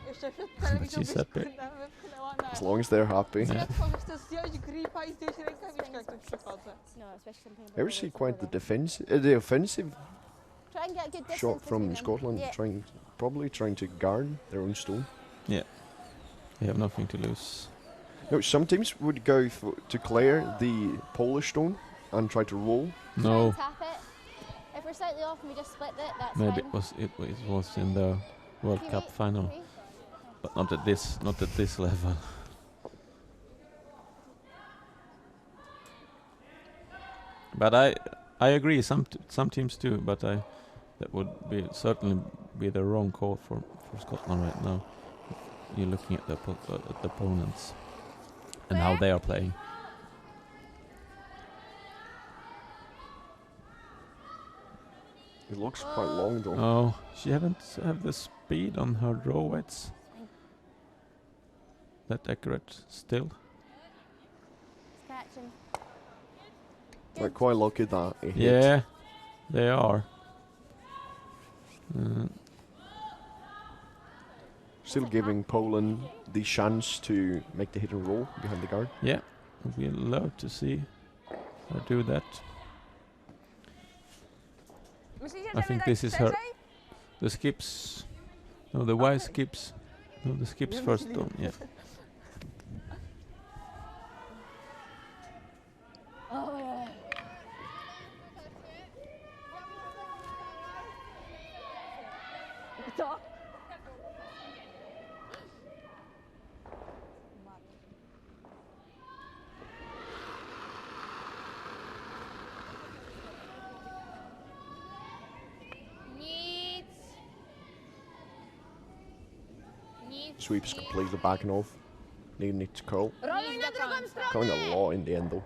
Jeszcze przed telewizją byś She's happy. kurna wypchnęła na... As long as they're happy. Yeah. Otworzysz to, zdjąć gripa i zdjąć rękawiczkę, jak tu przychodzę. Ever see quite the offensive Try and get a good distance shot from between them. Scotland, Yeah. trying probably trying to guard their own stone. They have nothing to lose. No, some teams would go to clear the Polish stone and try to roll. No, Tap it. If we're slightly off and we just split it, that's maybe fine. it was in the World Can Cup we- final, can we- but not at this level. But I agree. Some teams do, but that would certainly be the wrong call for Scotland right now. You're looking at the opponents and how they are playing. It looks quite long though. Oh, she haven't have the speed on her draw. It's that accurate still. Scratch him. Like quite lucky that it hit. Yeah, they are. Still giving Poland the chance to make the hit and roll behind the guard. Yeah, we love to see her do that. Myślicie, I że think wydać this is her- szerzej? The skips. No, the Y skips. No, the skips first. Yeah. Oh. Kto? Nic. Nic. Sweeps completely backing off. Needing it to curl. Roluj na drugą stronę! Curling a lot in the end though.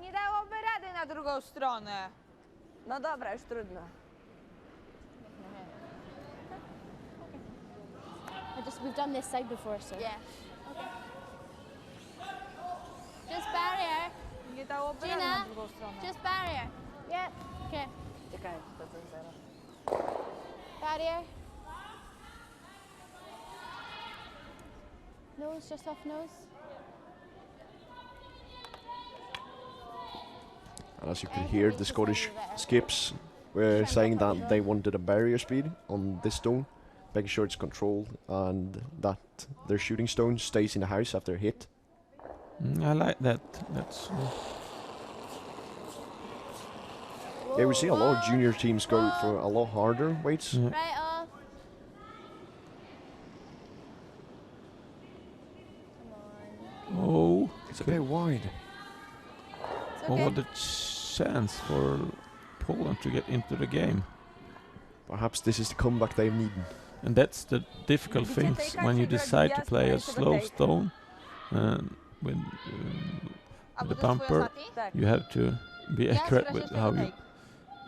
Nie dałoby rady na drugą stronę. No dobra, już trudno. We've done this side before, so. Yeah. Just barrier. Nie dałoby Gina, rady na drugą stronę. Just barrier. Yeah. Okay. Czekaj, to ten zero. Barrier. Nose, just off nose. And as you could hear, the Scottish skips were saying that they wanted a barrier speed on this stone, making sure it's controlled and that their shooting stone stays in the house after a hit. I like that. That's Yeah, we see a lot of junior teams go for a lot harder weights. yeah. Right off. Come on. Oh, It's a bit wide. It's oh, okay. what a chance for Poland to get into the game. Perhaps this is the comeback they've needed. And that's the difficult Gdzie thing tej when you karcie decide to gra play a gwiazda, slow tej- stone with A the bo to jest twój bumper. ostatni? Tak. You have to be Ja accurate słyszę with jeszcze how you take,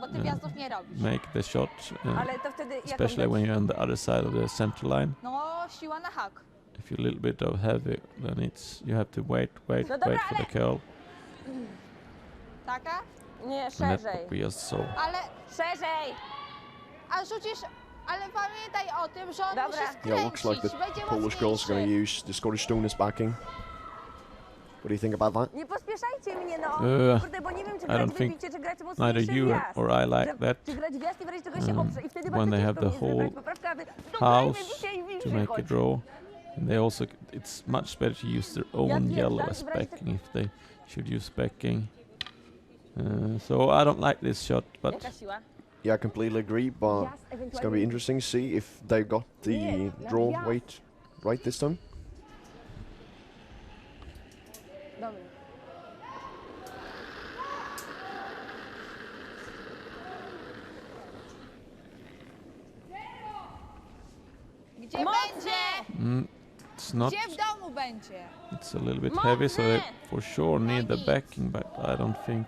bo ty wjazdów nie robisz. make the shot, Ale to wtedy jak especially when you're on the other side of the center line. No, siła na hak. If you're a little bit of heavy, then you have to wait No dobra, for the curl. Taka? Nie, And that's szerzej. what we just saw. Ale, Szerzej! a rzucisz, ale pamiętaj o tym, że on Dobra. musi skręcić. Yeah, looks like the będzie Polish girls are going mocniejszy. to use the Scottish stone as backing. What do you think about that? Nie pospieszajcie mnie, no! Kurde, bo nie wiem, czy I grać don't think wybicie, czy grać Neither mocniejszy you wjazd. or I like Że- that. Czy grać wjazd i w razie czego się oprze. I wtedy when they bardzo have ciężko the mi jest whole wybrać poprawkę, aby house bicie i to wychodź. make a draw. And they also, it's much better to use their own wiem, yellow tak, as w razie backing if they should use backing. So I don't like this shot, but Jaka siła? Yeah, I completely agree, but Wjazd, it's going to be ewentualnie... interesting to see if they got the Nie, draw na weight right this time. Dobra. Gdzie Mocne! będzie? it's not. Gdzie w domu będzie? It's a little bit heavy, so they Mocne! for sure need the backing, but I don't think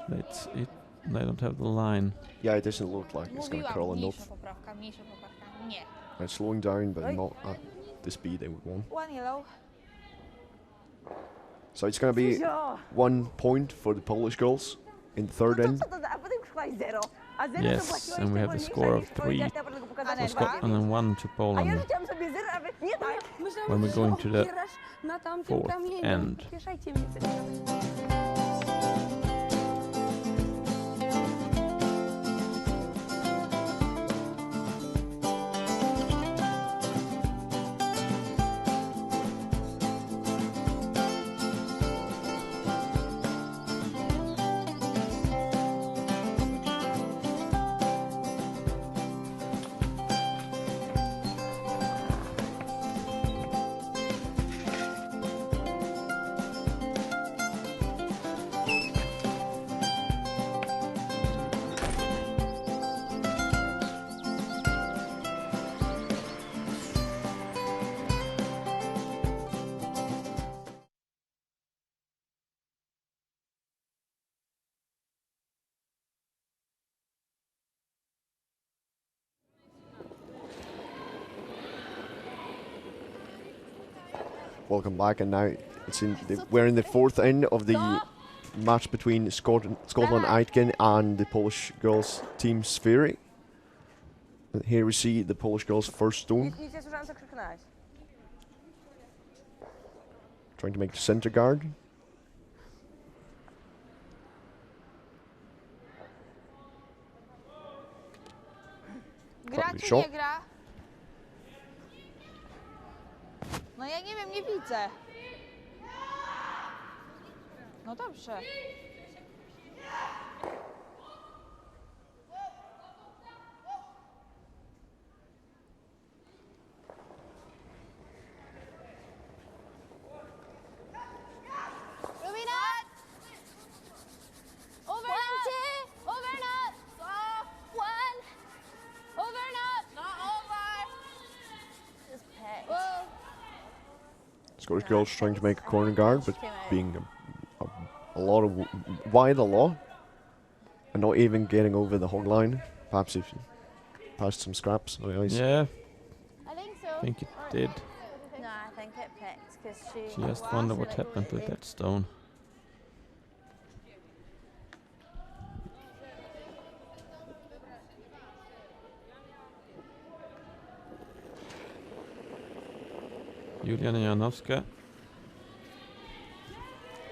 that's it. They don't have the line. Yeah, it doesn't look like it's going to Mówiłam, curl mniejsza enough. poprawka, mniejsza poprawka. Nie. And it's slowing down, but Oj. not at the speed they would want. One yellow. So it's going to be Zio! 1 point for the Polish girls in the third No to end. co to za... A potem krwaj 0. A 0 Yes, to płaciłeś and we have the wolniejsza score of niż powiedziałaś, 3 ja potem pokazać, for że Scotland dziewięć. and 1 to A ja Poland. rzuciłam sobie 0, a wy... Nie tak! Myślałam, When we're że going się to the opierasz na tamtym fourth kamieniu. end. Pospieszajcie mnie. Welcome back, and now we're in the fourth end of the match between Scotland Aitken and the Polish girls team Sfiry. And here we see the Polish girls' first stone. Nic nie słyszałam, co krzyknąłeś. Trying to make the center guard. Gra Probably czy shot. nie gra? No ja nie wiem, nie widzę. No dobrze. Ruminat! Overnight! Overnight! One! Overnight! Not over! Just pay. Whoa! Scottish girls trying to make a corner guard, but being a lot of wide a lot, and not even getting over the hog line. Perhaps if you passed some scraps on the ice. Yeah, I think so. I think it did. No, I think it picked because she... She just wonder what happened with that stone. Juliana Janowska.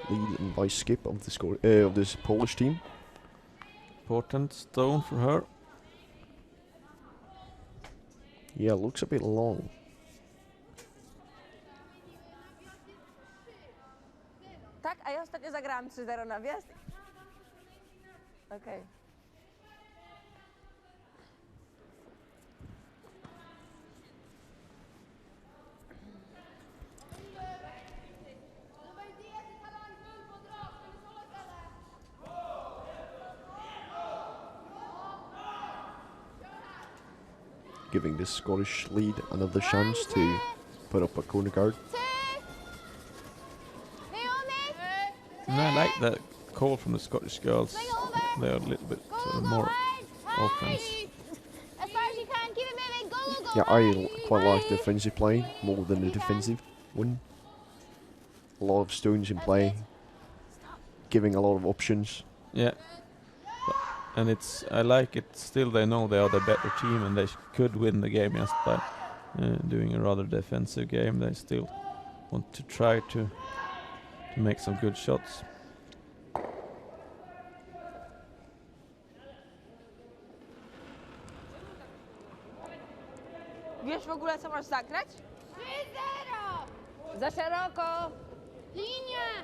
Lead and vice skip of of this Polish team. Important stone for her. Yeah, looks a bit long. Tak, a ja ostatnio zagrałam 3-0 na wjazd. Okej. Giving this Scottish lead another chance to put up a corner guard. And I like that call from the Scottish girls. They're a little bit more offense. As far as you can, keep it moving. Go, go, go. Yeah, I quite like the offensive play more than the defensive one. A lot of stones in play, giving a lot of options. Yeah. And I like it still, they know they are the better team and they could win the game just by doing a rather defensive game. They still want to try to make some good shots. Wiesz w ogóle, co masz zagrać? 3-0! Za szeroko! Linia!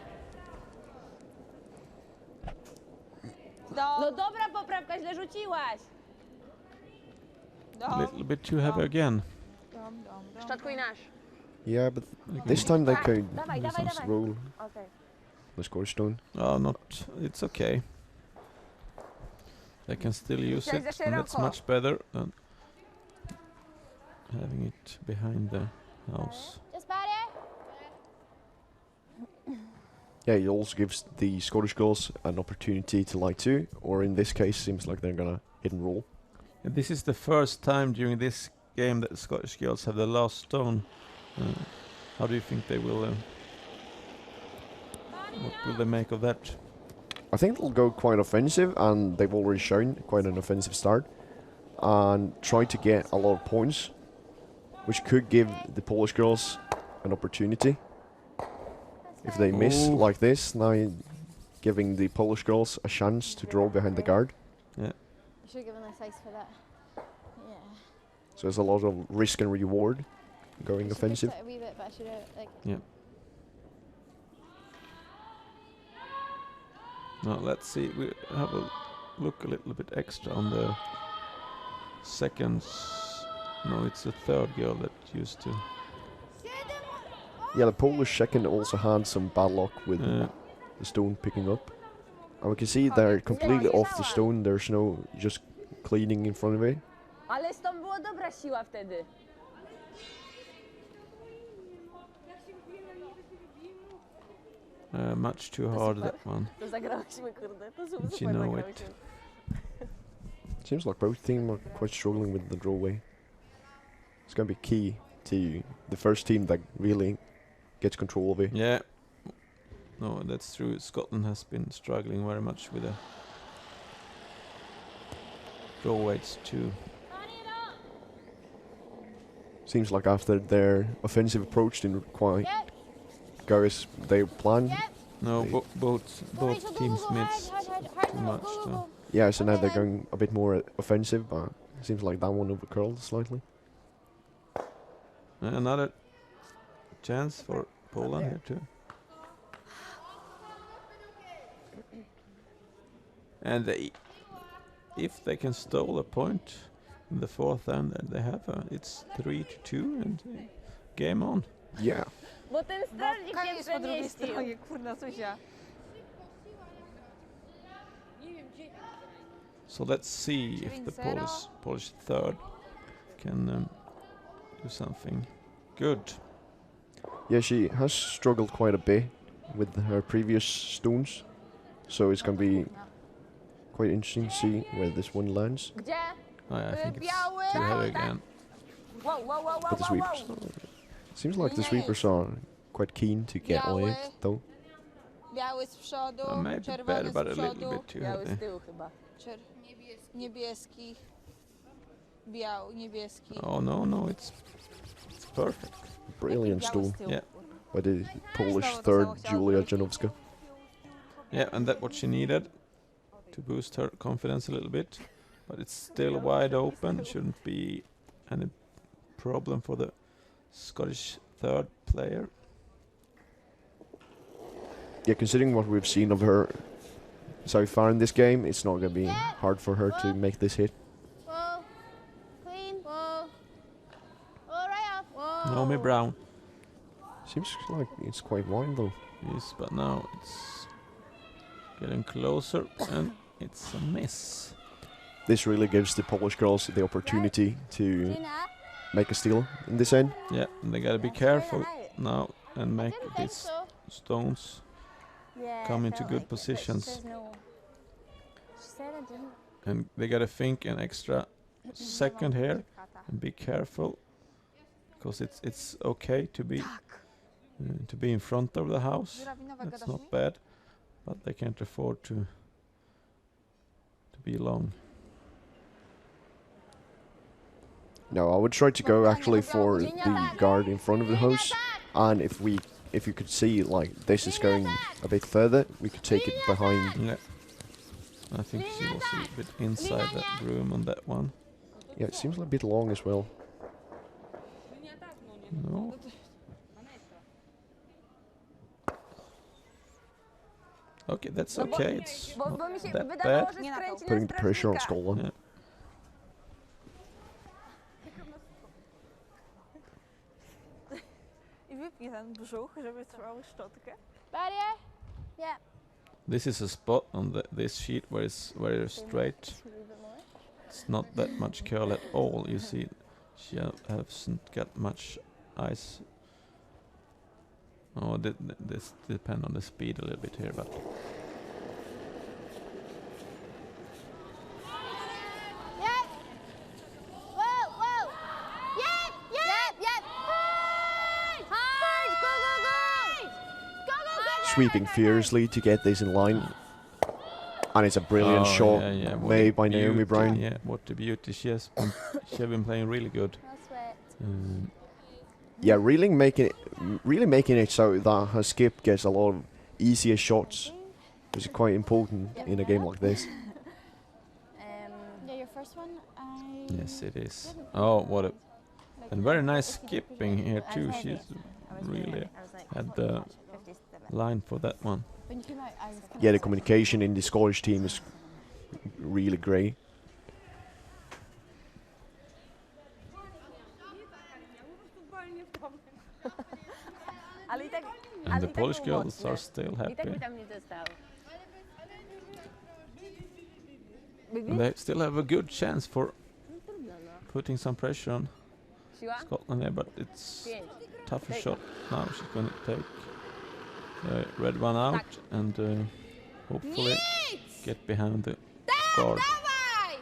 No dobra poprawka, źle rzuciłaś. A little bit too heavy again. Szczotkuj nasz. Yeah, but this time they could Dawaj, use dawaj, some dawaj. roll Okej. the Scottish stone. Oh, it's okay. They can still use Dzisiaj it za and it's szeroko. much better than having it behind the house. Just about it. Yeah, it also gives the Scottish girls an opportunity to lie to, or in this case, seems like they're gonna hit and roll. And this is the first time during this game that the Scottish girls have the last stone. How do you think they will... what will they make of that? I think they'll go quite offensive, and they've already shown quite an offensive start, and try to get a lot of points, which could give the Polish girls an opportunity. If they miss Ooh. like this, now giving the Polish girls a chance to draw behind the guard. Yeah. You should have given us ice for that. Yeah. So there's a lot of risk and reward going I should have offensive. put it a wee bit, but I should have, like... Yeah. Now let's see, we have a look a little bit extra on the seconds. No, it's the third girl that used to... Yeah, the Polish second also had some bad luck with the stone picking up. And we can see they're completely off the stone, there's no just cleaning in front of it. Ale z tą była dobra siła wtedy. Much too hard, that one. To zagrałyśmy, kurde. To super, Did you know it? zagrałyśmy. Seems like both teams are quite struggling with the drawaway. It's going to be key to the first team that really gets control of it. Yeah. No, that's true. Scotland has been struggling very much with the draw weights too. Seems like after their offensive approach didn't quite go as they planned. No, They- both teams missed too much. So. Yeah, so now they're going a bit more offensive, but it seems like that one overcurled slightly. And another chance for Poland here too. And if they can stall a point in the fourth end, then they have it's 3-2 and game on. Yeah. Bo ten strażnik Kamil nie jest po drugiej przemieścił. stronie, kurna, Zuzia. So let's see if the 9-0. Polish third can do something good. Yeah, she has struggled quite a bit with her previous stones, so it's going to be quite interesting to see where this one lands. Gdzie? I think it's Biały! too heavy again. Wow, wow, wow, But the wow, wow, sweepers, wow. seems like the sweepers are quite keen to get on it, though. Biały z przodu, Maybe czerwony better, z but a little przodu, bit too Biały z heavy. tyłu chyba. niebieski, biały, niebieski. Oh no, it's perfect. Brilliant Biały stone z tyłu, Yeah. kurwa. by the Polish Znowu to third samo chciałam Julia powiedzieć. Janowska. Yeah, and that's what she needed to boost her confidence a little bit. But it's still wide open. Shouldn't be any problem for the Scottish third player. Yeah, considering what we've seen of her so far in this game, it's not going to be hard for her to make this hit. Whoa. Clean. Whoa. Oh, right off. Whoa. Naomi Brown. Seems like it's quite wide though. Yes, but now it's getting closer and it's a miss. This really gives the Polish girls the opportunity to Clean up. make a steal in this end. Yeah, and they gotta be careful now and make Didn't think these so. stones Yeah, come it into felt good like it, but she positions. says no. She said I didn't. And they gotta think an extra second here and be careful because it's okay to be in front of the house. Żurawinowa, That's gadasz not mi? bad, but they can't afford to be long. No, I would try to go actually for the guard in front of the house, and if you could see like this is going a bit further, we could take it behind. Yeah, I think she was a bit inside that room on that one. Yeah, it seems a bit long as well. No. Okay, that's okay. It's Bo not mi się that wydawało, bad. że Nie na to. skręci na Putting the pressure on strażnika. Scotland. Yeah. I wypnij ten brzuch, żeby trzymał szczotkę. Barrier. Yeah. This is a spot on this sheet where it's very straight. It's not that much curl at all. You see, she hasn't got much ice. Oh, this depend on the speed a little bit here, but Yep. Whoa, whoa. Yep, yep, yep. Hard. Go, go, go. Go, go, go. Sweeping fiercely to get this in line. And it's a brilliant Oh, shot yeah, what made a by Naomi beauty. Brown. Yeah, what a beauty! She has been playing really good. No sweat. Yeah, really making it so that her skip gets a lot of easier shots, which is quite important in a game like this. Yeah, your first one. Yes, it is. Oh, what a and very nice skipping here too. She's really had the line for that one. When you came out, I was kind Yeah, the communication in the Scottish team is really great. Ale i tak, And ale the i tak Polish był girls mocny. are still I tak happy. by tam nie dostał. And they still have a good chance for Trudno, no. putting some pressure on Siła? Scotland there, but it's 5. tougher Take. shot. Now she's going to take the red one out and hopefully get behind the guard. Dawaj!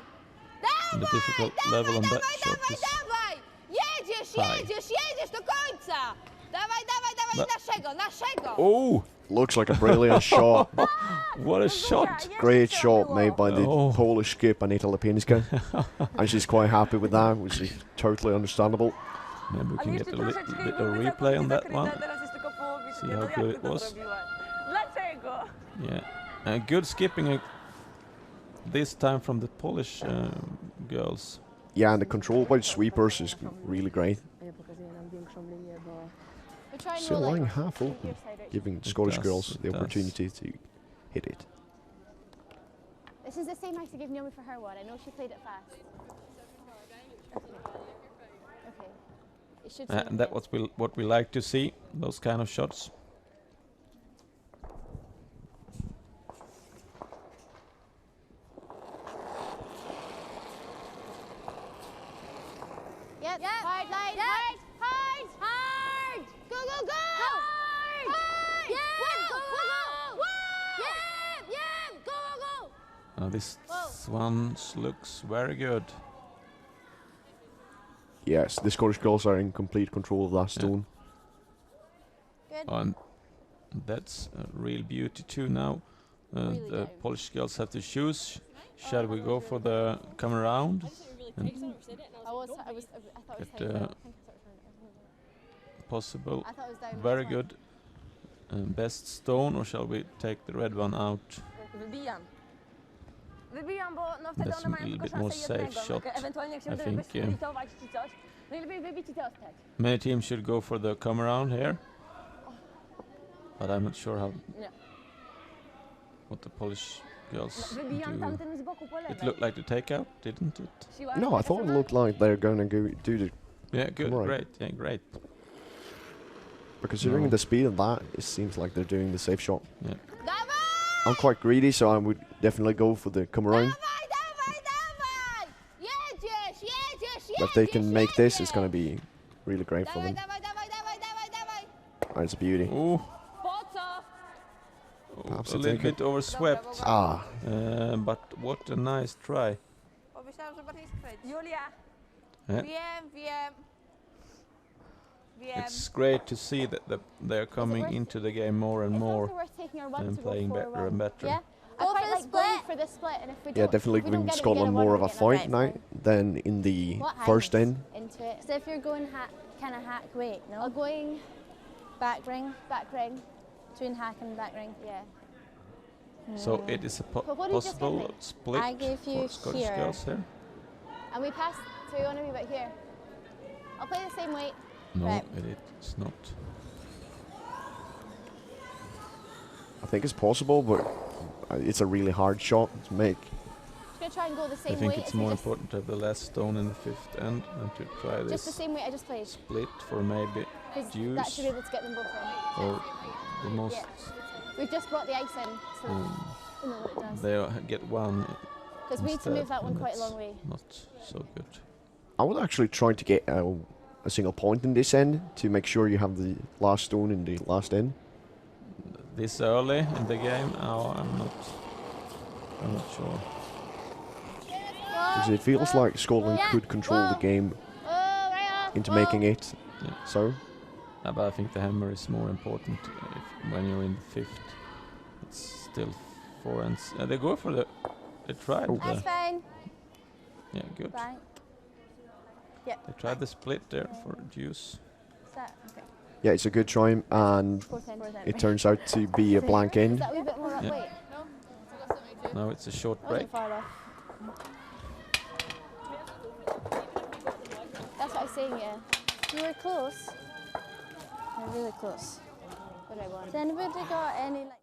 And the difficult level on that shot is Dawaj! Jedziesz, high. jedziesz, jedziesz do końca! Dawaj, dawaj, dawaj, Naszego! Oh, Looks like a brilliant shot. what a shot! Great shot made by the Oh. Polish skip Anita Lipinska. And she's quite happy with that, which is totally understandable. Maybe we Ale can jeszcze get a little troszeczkę bit i of mamy replay on całkowicie that one. zakryte, teraz jest tylko połowiczka. See No how jak good ty it to was. zrobiłaś? Dlaczego? Yeah, good skipping this time from the Polish girls. Yeah, and the control by the sweepers is really great. Ja pokazuję nam większą linię, bo... We're trying Still to lying like half open, giving Scottish does, girls it the does. opportunity to hit it. this is the same ice I gave Naomi for her one. I know she played it fast. Okay. It should And that what we like to see, those kind of shots. Yep. Hard line. Hard. Hard. Hard. Go, go, go. Hard. Hard. Yeah. Go, go, go. Yep. Yep. Go, go, go. Now this Whoa. one looks very good. Yes, the Scottish girls are in complete control of that stone. Good. And that's a real beauty too now. Really The nice. Polish girls have to choose. Shall we go for the come around? And I thought it was Get, down. I think I thought it was down. possible. I thought it was down. Very good. Best stone, or shall we take the red one out? Wybijam. Wybijam, bo no wtedy That's one mają a little tylko bit more szansę safe jednego. shot, Ewentualnie jak się I uda think, jakoś splitować czy coś, najlepiej wybić i dostać. Many teams should go for the come around here. But I'm not sure how Nie. what the Polish girls Wybijam do. tamten z boku po lewej. It looked like the takeout, didn't it? Siła No, I taka thought it sama. looked like they're going to go do the. Yeah, good, Right. great, yeah, great. But considering No. the speed of that, it seems like they're doing the safe shot. Yeah. Dawaj! I'm quite greedy, so I would definitely go for the come around. Dawaj, dawaj, dawaj! Jedziesz, jedziesz, jedziesz! If they can make this, it's going to be really great for Dawaj, them. dawaj, dawaj, dawaj, dawaj, dawaj! Oh, it's a beauty. Oh, Po co? Perhaps a I little think bit overswept. Ah, But what a nice try. Pomyślałam, że bardziej skręcić. Julia, Yeah. Wiem. It's great to see that they're coming into the game more and It's more also worth taking our one and to go playing for better one. and better. Yeah? I Go quite for the like going split. for the split, and if we yeah, don't, definitely if we don't giving get it, we Scotland get a one, more of we a get another fight red. now than in the What first hangs end. into it. So if you're going kind of hack weight, no? I'll going Back ring, back ring. between hack and back ring. Yeah. So it is a But what did you just give possible me? split I gave for you Scottish here. girls here. And we pass. So we want to be about here. I'll play the same weight. No, Right. it's not. I think it's possible, but it's a really hard shot to make. Just gonna try and go the same I think weight. it's as we more just, important to have the last stone in the fifth end and to try just the this same weight I just played. split for maybe 'Cause that deuce should be able to get them both in. or the most. We've just brought the ice in, so Um, we know what it does. they get one. Because we need to instead, move that one and quite a that's long way. Not so good. I would actually try to get a single point in this end to make sure you have the last stone in the last end. This early in the game, I'm not sure. Because it feels like Scotland Yeah. could control the game Oh, right off. into Whoa. making it. Yeah. So, But I think the hammer is more important when you're in the fifth. It's still four ends. They go for the. They tried Oh. That's the. fine. Yeah, good. Fine. They tried the split there for deuce. Is that okay? yeah, it's a good try, and Fourth end. it turns out to be a blank Is end. that a wee bit more up Yeah. weight? Now it's a short I break. wasn't far off. That's what I was saying, yeah. You were close. You're really close. What I want. Has anybody got any like?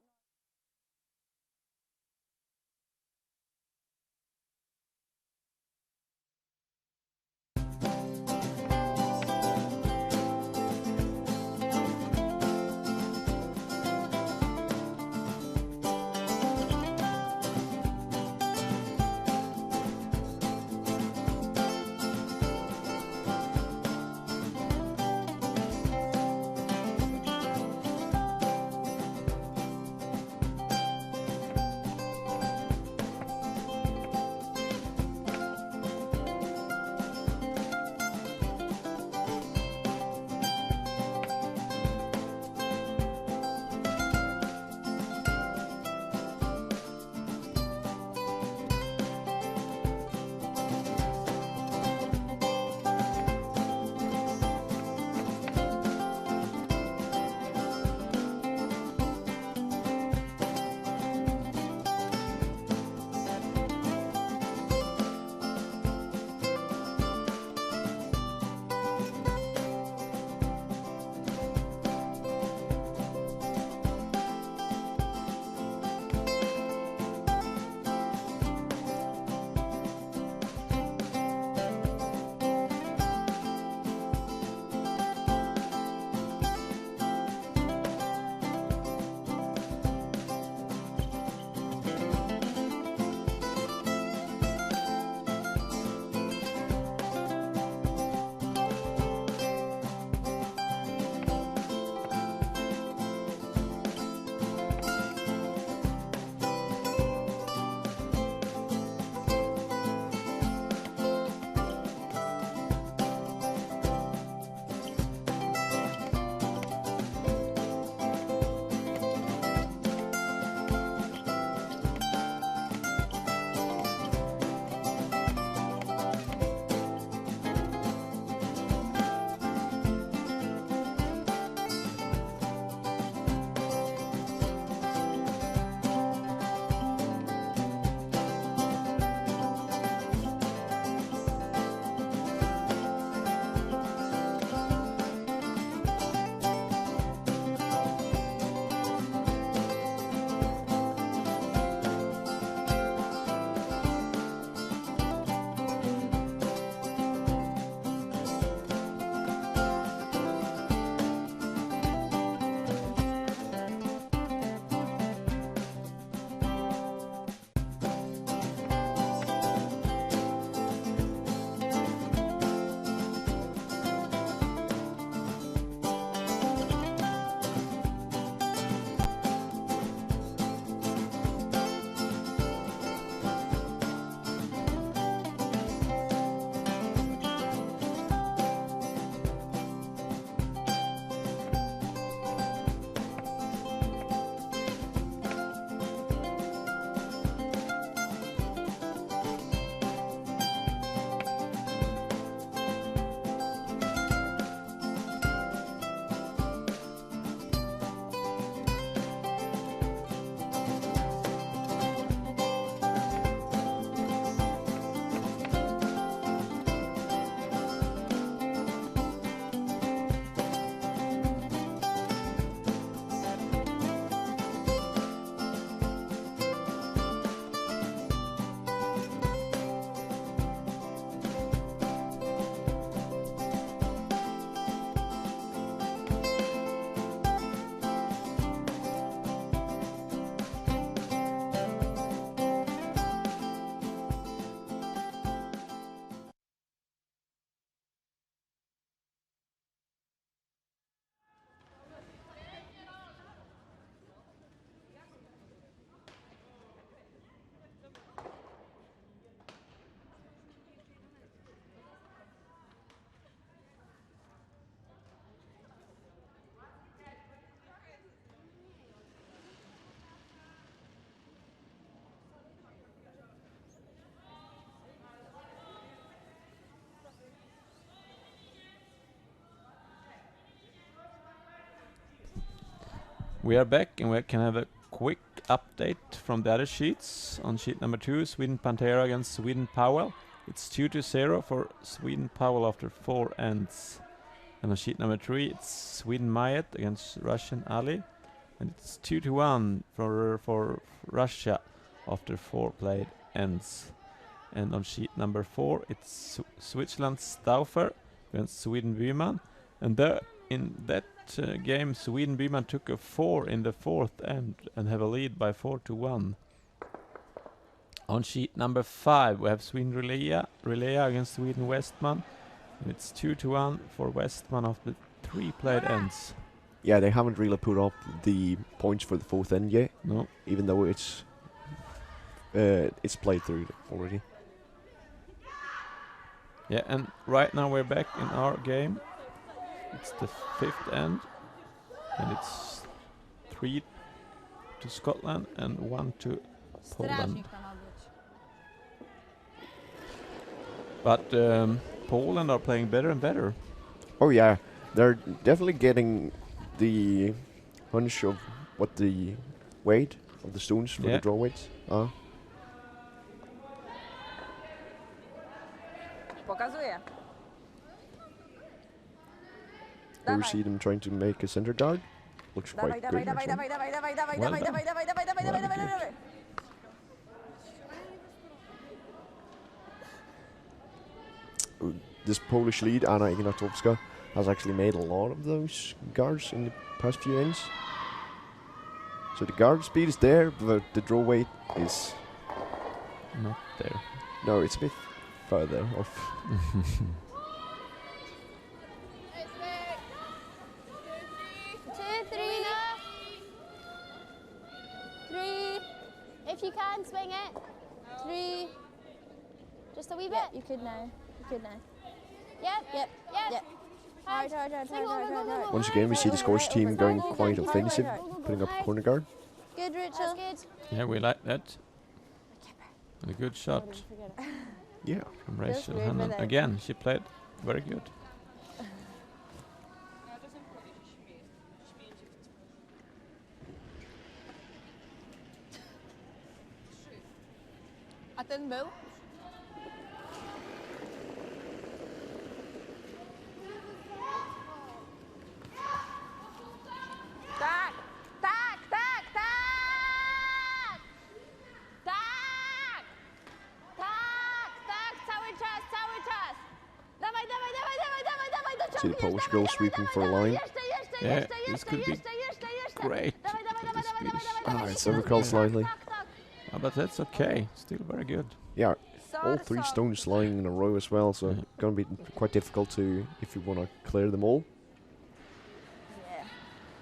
We are back and we can have a quick update from the other sheets. On sheet number 2, Sweden Pantera against Sweden POL. It's 2-0 for Sweden POL after 4 ends. And on sheet number 3, it's Sweden Mayet against Russian Ali. And it's 2-1 for Russia after 4 played ends. And on sheet number 4, it's Switzerland Stauffer against Sweden Byman. And in that game, Sweden Byman took a 4 in the 4th end and have a lead by 4-1. On sheet number 5, we have Sweden Relea against Sweden Westman. And it's 2-1 for Westman after 3 played ends. Yeah, they haven't really put up the points for the 4th end yet. No. Even though it's played through already. Yeah, and right now we're back in our game. It's the 5th end. And it's 3 to Scotland and 1 to Poland. Strażnik to ma być. But Poland are playing better and better. Oh yeah, they're definitely getting the hunch of what the weight of the stones for the draw weights are. Pokazuje. Here we see them trying to make a center guard. Looks Dawaj, quite dawaj, good. dawaj, actually. dawaj, dawaj, dawaj, dawaj, Well dawaj, done. dawaj, dawaj, dawaj, dawaj, Very dawaj, dawaj, good. dawaj. This Polish lead, Anna Ignatowska, has actually made a lot of those guards in the past few ends. So the guard speed is there, but the draw weight is... Not there. No, it's a bit further off. Two, three. 3. If you can, swing it. 3. Just a wee bit. You could now. You could now. Yep. Hard. Swing over, go. Once again, we see the Scottish team going quite offensive, putting up a corner guard. Good, That's Rachel. good. Yeah, we like that. And a good shot Yeah. from Feels Rachel weird Hannon. without- Again, she played very good. A ten był? Tak, tak, tak, tak! Tak! Cały czas! Dawaj, do See the Polish girl sweeping for a line. Yeah, this could be great. Dawaj, for the Swedish. It's overcalled slightly. But that's okay. Still very good. Yeah, all Sorry, 3 sorry. stones lying in a row as well, so Yeah. gonna be quite difficult to if you want to clear them all. Nie.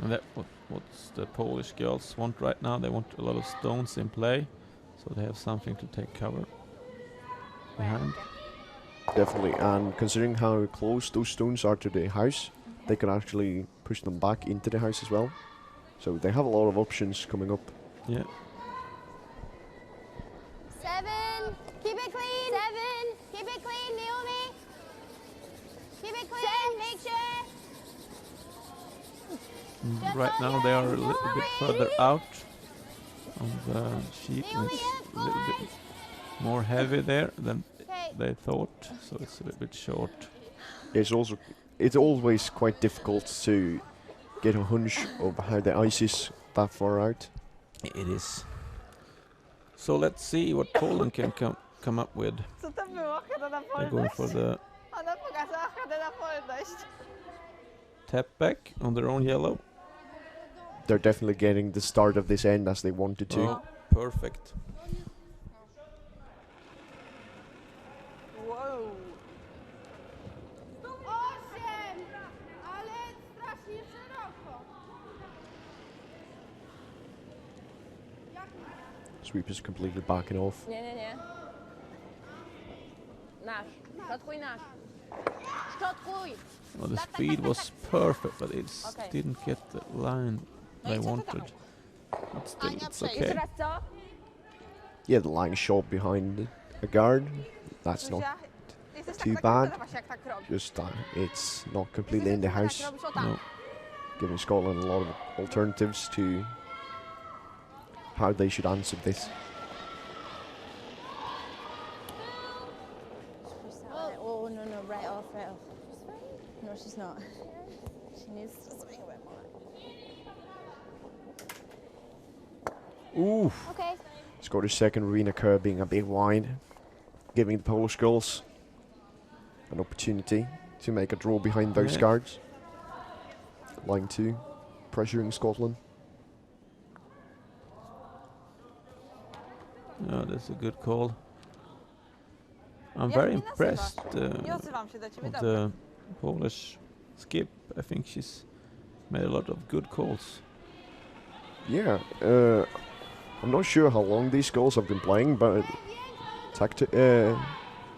And that what's the Polish girls want right now. They want a lot of stones in play, so they have something to take cover behind. Definitely, and considering how close those stones are to the house, they can actually push them back into the house as well. So they have a lot of options coming up. Yeah. 7. Keep it clean. 7. Keep it clean, Naomi. Keep it clean. 6. Make sure. Right now they are a little bit further out on the sheet. And it's a little bit more heavy there than Okay. they thought, so it's a little bit short. It's always quite difficult to get a hunch of how the ice is that far out. It is. So let's see what Poland can come up with. Co to było? Chata na They're going for polność? the Ona pokazała chatę na polność. tap back on their own yellow. They're definitely getting the start of this end as they wanted to. Oh, perfect. Wow. 8. Ale strasznie szeroko. Sweep is completely backing off. Nie. Nasz. Szczotkuj nasz. Szczotkuj! Well, the speed was perfect, but it Okay. didn't get the line No i they co to wanted. dawaj? But still, Ania, it's przejdź. okay. Teraz co? Yeah, the line shot behind a guard. That's not Zuzia, jesteś too tak bad. zakończona, jak tak robisz. just it's not completely in the house. Robisz o tak. No. giving Scotland a lot of alternatives to how they should answer this. Oh, no, no, right off, right off. No, she's not. She needs to swing a bit more. Ooh. Okay. Scottish second, Rowena Kerr being a bit wide, giving the Polish girls an opportunity to make a draw behind those Yeah. guards. Line 2, pressuring Scotland. Oh, that's a good call. I'm Ja very mnie impressed Nie odzywam się do ciebie, of dobra. the Polish skip. I think she's made a lot of good calls. Yeah, I'm not sure how long these girls have been playing, but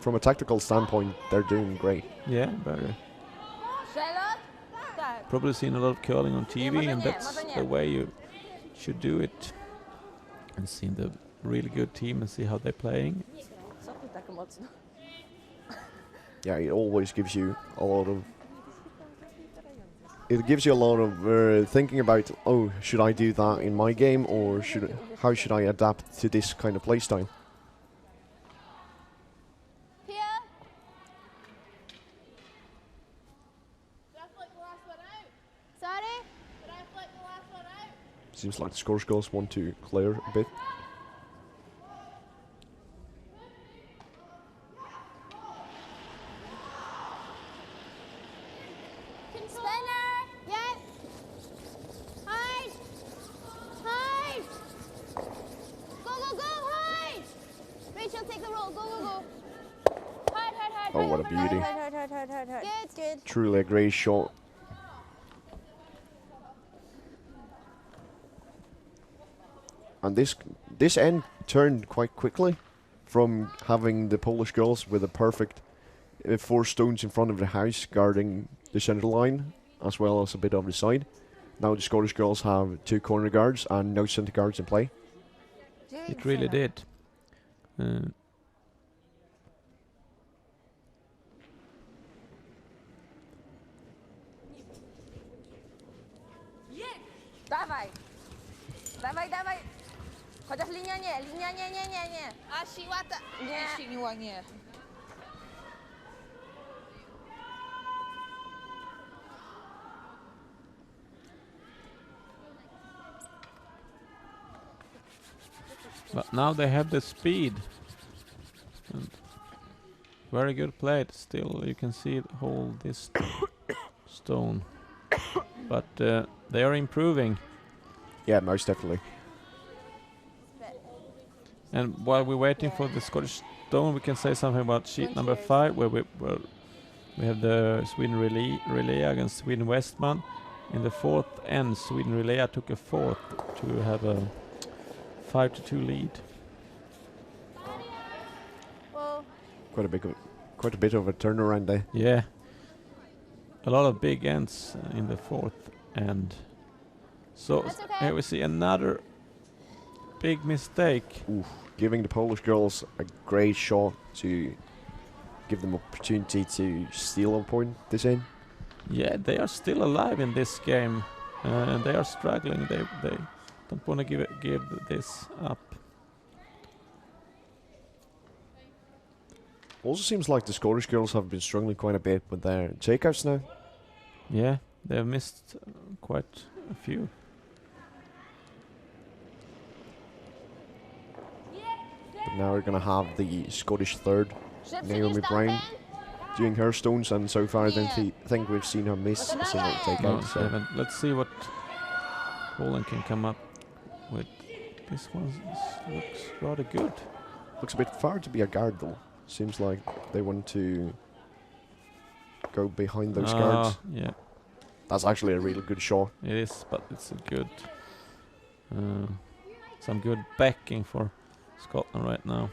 from a tactical standpoint, they're doing great. Yeah, very. Przelot? Tak. Probably seen a lot of curling on TV, może and nie, that's może nie. the way you should do it. And seen the really good team and see how they're playing. Co tu tak mocno? Yeah, it always gives you a lot of. It gives you a lot of thinking about. Oh, should I do that in my game, or how should I adapt to this kind of playstyle? Here. Sorry? Seems like the Scottish girls want to clear a bit. Spinner. Yes. Hide. Hide. Go, go, go. Hide. Rachel, take the roll. Go, go, go. Hide, hide, hide. Oh, what a hide, beauty. hide, hide, hide, hide, hide. Good, good. Truly a great shot. And this end turned quite quickly from having the Polish girls with a perfect 4 stones in front of the house guarding the centre line as well as a bit of the side. Now the Scottish girls have 2 corner guards and no centre guards in play. It really did. Dawaj! Dawaj, dawaj! Chociaż linia nie. A siła ta... Nie. Siła nie. But now they have the speed. And very good play. Still, you can see it hold this stone. But they are improving. Yeah, most definitely. And while we're waiting for the Scottish stone, we can say something about sheet number 5, where we have the Sweden relay against Sweden Westman. In the 4th end, Sweden relay took a 4th to have a 5-2 lead. Whoa. Quite a bit of a turnaround there. Yeah, a lot of big ends in the 4th end. So That's okay. here we see another big mistake. Oof, giving the Polish girls a great shot to give them opportunity to steal a point this end. Yeah, they are still alive in this game, and they are struggling. They don't want to give this up. Also seems like the Scottish girls have been struggling quite a bit with their takeouts now. Yeah, they've missed quite a few. But now we're going to have the Scottish third, Szybszy Naomi niż Brown, tamten. doing her stones, and so far I don't Yeah. think we've seen her miss a single No, takeout. So. 7. Let's see what Poland can come up with. This one looks rather good. Looks a bit far to be a guard though. Seems like they want to go behind those guards. Yeah, That's actually a really good shot. it is, but it's a good, some good backing for Scotland right now.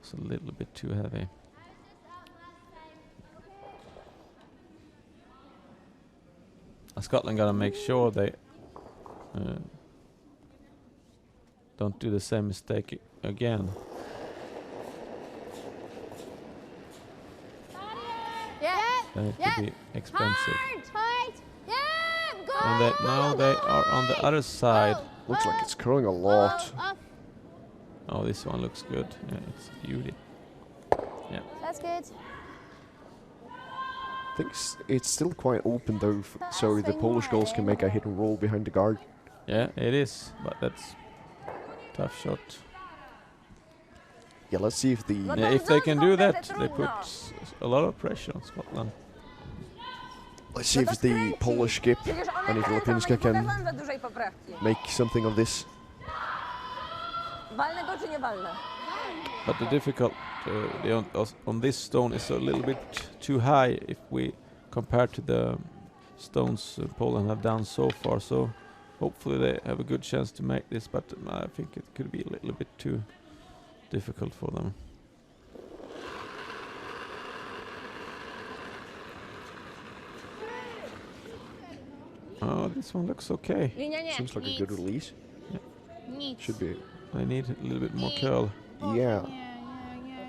It's a little bit too heavy. Scotland gotta make sure they don't do the same mistake again. Yeah. Then it Yeah. could be expensive. Hard. Hard. Yeah. And now they are on the other side. Looks like it's curling a lot. Off. Oh, this one looks good. Yeah, it's a beauty. That's good. I think it's still quite open though, so the Polish girls can make a hit and roll behind the guard. Yeah, it is, but that's tough shot. Yeah, let's see if the Yeah, if they can do that, they put a lot of pressure on Scotland. let's see if the Polish skip Przecież one and kręcą, Filipinska nie can pokazałem za dużej poprawki. make something of this. Walne go czy nie walne? But the difficult on this stone is a little bit too high if we compare to the stones Poland have done so far. So hopefully they have a good chance to make this, but I think it could be a little bit too difficult for them. Oh, this one looks okay. Nie. Seems like a good release. Nic. Should be. I need a little bit more curl. Yeah.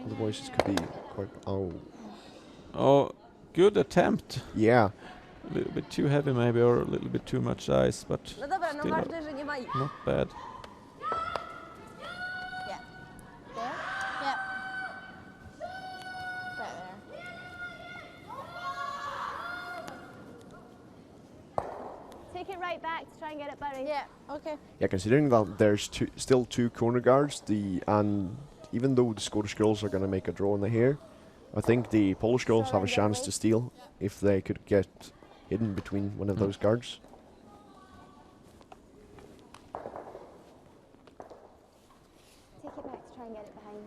Otherwise, this could be quite. Oh. Oh, good attempt. Yeah. A little bit too heavy maybe, or a little bit too much ice, but No dobra, no still ważne, że nie ma ich. not bad. Yeah. There? Yeah. Right there. Take it right back to try and get it buried. Yeah, okay. Yeah, considering that there's still two corner guards, and even though the Scottish girls are gonna make a draw in the hair, I think the Polish girls have a chance to steal if they could get hidden between one of those guards. Take it back to try and get it behind.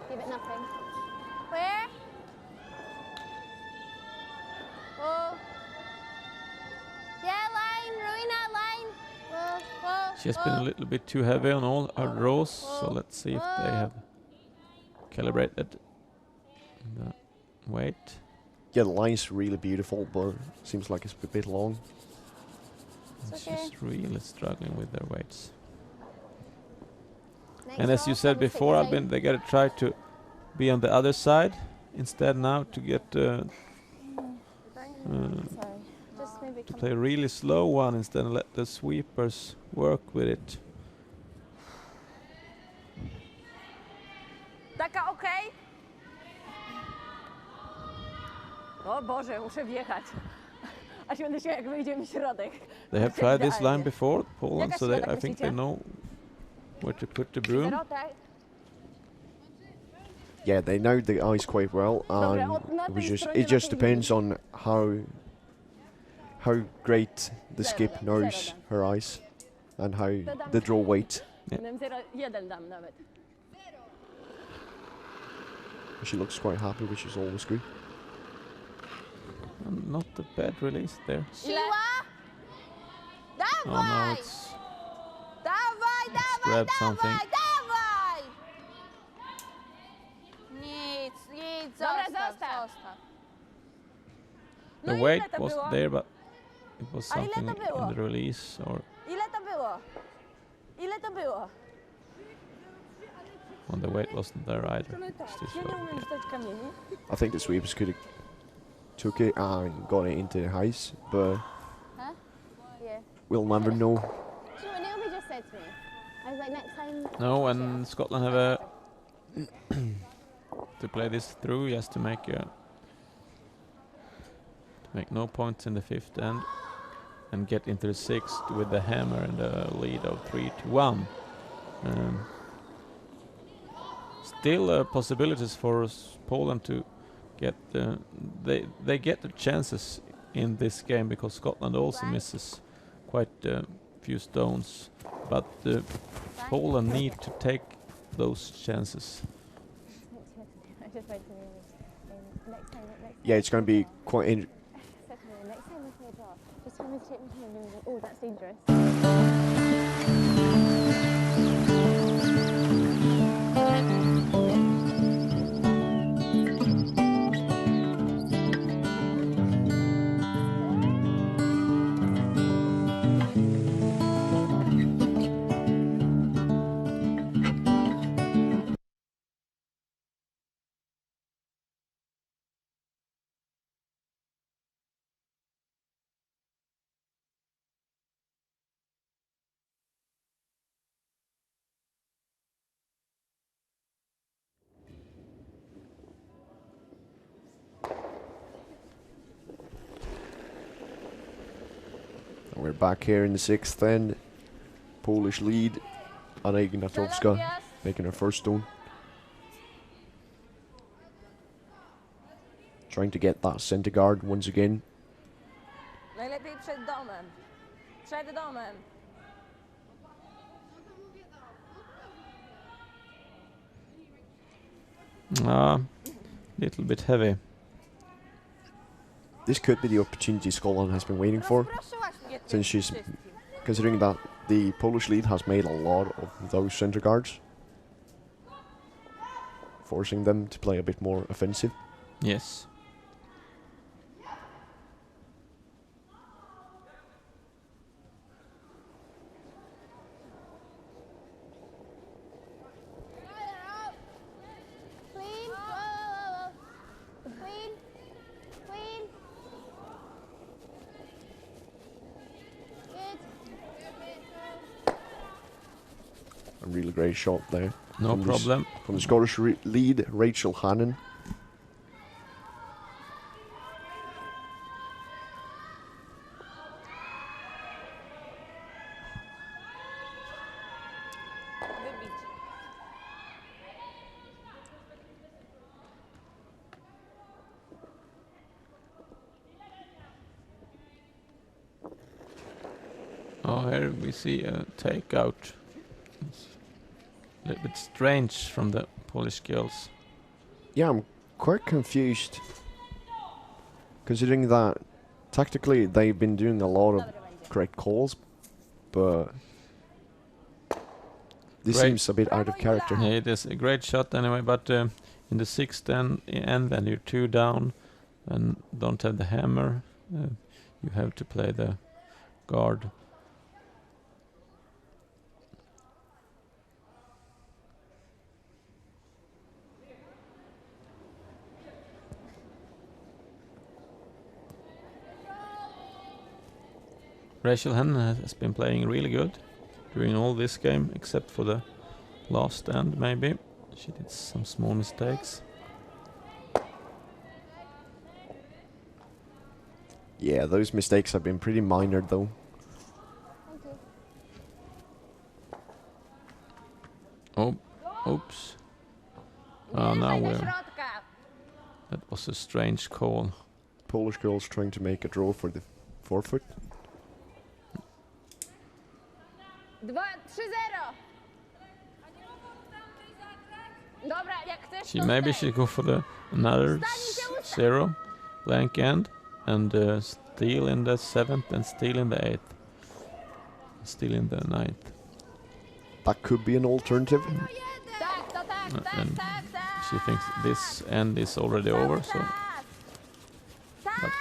Give it nothing. Where? Whoa. Yeah, line, Rowena, line. Whoa, whoa. She has been a little bit too heavy on all her draws, so let's see if they have calibrated the weight. Yeah, the line's really beautiful, but seems like it's a bit long. It's She's okay. really struggling with their weights. Next And as you off, said I will take before, the Albin, line. they gotta try to be on the other side instead now to get Sorry. Just maybe to come. play a really slow one instead and let the sweepers work with it. Taka okej? O Boże, muszę wjechać. Aż będę się jak wyjdzie mi środek. They have tried this line before, Poland, Jaka so środek I think they myślicie? know where to put the broom. Zero, tak? Yeah, they know the ice quite well, Dobra, and od na it was tej just stronie it na just tej depends on how great the Zero, skip zero knows dam. her ice and how Dodam. the draw weight. Yeah. 0,1 dam nawet. She looks quite happy, which is always good. Not a bad release there. Siła! Oh no, Dawaj! it's Dawaj, grab dawaj, something. dawaj! Nic, Dobra, zostaw, zostaw. zostaw. No the i weight ile to was było? there, but it was A ile to something było? in the release or Ile to było? Ile to było? when the weight wasn't there either. It's too Ja slow. nie umiem rzucać kamieni. I think the sweepers could have took it and got it into the ice, but Yeah. we'll never know. Do you know what Naomi just said to me? I was like, next time. No, when Scotland have a to play this through, he has to make no points in the fifth end and get into the sixth with the hammer and a lead of 3-1. Still possibilities for Poland to get they get the chances in this game because Scotland also misses quite a few stones, but Poland need to take those chances. I just went to Naomi. Next time. Yeah, it's going to be quite. Said to me, next time we play a draw, just tell me to take my time. And I was like, oh, that's dangerous. back here in the 6th end. Polish lead. And Ignatowska making her first stone. Trying to get that center guard once again. Najlepiej przed domem. Przed domem. Little bit heavy. This could be the opportunity Scotland has been waiting for, Rozproszyłaś mnie tym since she's wszystkim. considering that the Polish lead has made a lot of those center guards, forcing them to play a bit more offensive. Yes. Clean. Whoa. Clean. Clean. Good. A really great shot there. No from problem. From the Scottish lead, Rachel Hannon. Wybić. Oh, here we see a takeout. It's a little bit strange from the Polish girls. Yeah, I'm quite confused, considering that tactically they've been doing a lot of Dobre będzie. correct calls, but this Great. seems a bit out of character. Yeah, it is a great shot anyway, but in the 6th end, and you're 2 down and don't have the hammer, you have to play the guard. Rachel Henn has been playing really good during all this game, except for the last end maybe. She did some small mistakes. Yeah, those mistakes have been pretty minor though. Oh, oops. Oh, now Mieszaj do we're... środka. That was a strange call. Polish girls trying to make a draw for the forefoot. 2-3-0. Dobra, jak chcesz, She to maybe stay. should go for the another 0 blank end and steal in the 7th and steal in the 8th, steal in the 9th. That could be an alternative. Tak, to tak, tak, And tak, tak. she thinks this end is already over, so Tak, but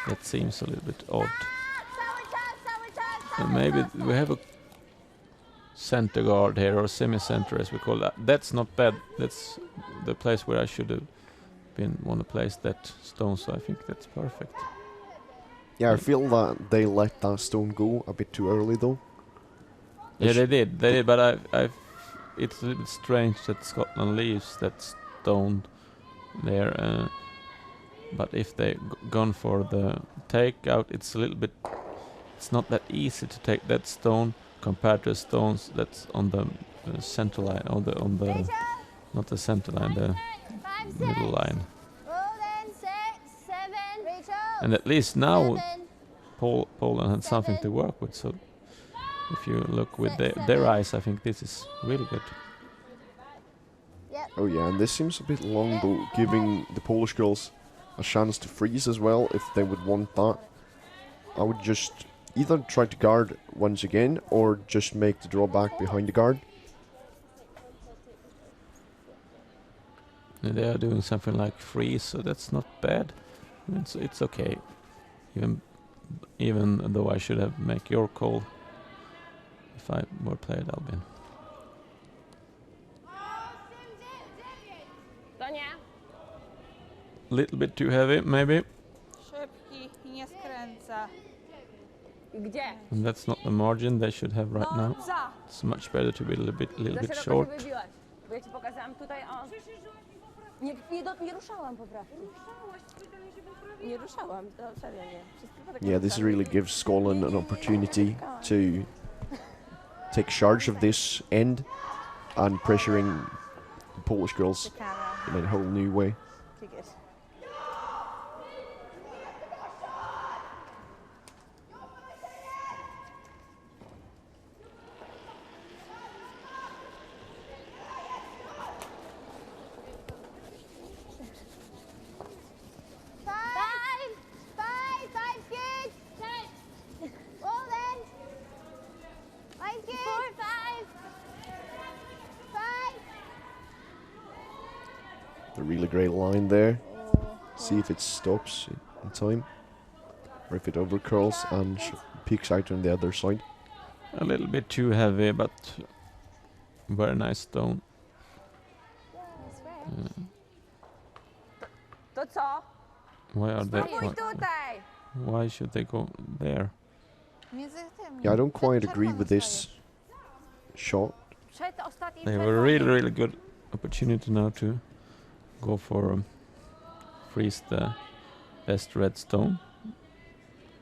that seems a little bit odd. cały czas. And maybe we have a center guard here, or semi-center as we call that. That's not bad. That's the place where I should have been want to place that stone, so I think that's perfect. Yeah, I feel that they let that stone go a bit too early though. Yeah, It's- they did, but it's a little bit strange that Scotland leaves that stone there. But if they gone for the takeout, it's a little bit. It's not that easy to take that stone compared to stones that's on the center line, or on the not the center line, the 5, 6. middle line. Golden 6, 7. Rachel. And at least now 7. Poland had something to work with. So if you look with their eyes, I think this is really good. Yep. Oh yeah, and this seems a bit long though, giving the Polish girls a chance to freeze as well if they would want that. I would just either try to guard once again or just make the drawback behind the guard. And they are doing something like freeze, so that's not bad. I mean, so it's okay. Even though I should have make your call if I were played Albin. To nie. Little bit too heavy, maybe. Szybki i nie skręca. Gdzie? And that's not the margin they should have right now. No, za. It's much better to be a little bit Za short. szeroko się wybiłaś. Bo ja ci pokazałam tutaj, o. Nie ruszałam poprawki. Nie ruszałam, to serio nie. Przez przypadek Yeah, this ruszałam. really gives Scotland an opportunity to take charge of this end and pressuring the Polish girls in a whole new way. Tycker. Five kids. Well then. 5 kids. 4, 5. 5. A really great line there. See if it stops in time, or if it overcurls and peeks out on the other side. A little bit too heavy, but very nice stone. To co? Why are they? Spróbuj tutaj! Why should they go there? Między tymi. Yeah, I don't quite Przed agree czerwoną with this stajesz. shot. Przed ostatnim They have a really good opportunity now to go for freeze the best red stone.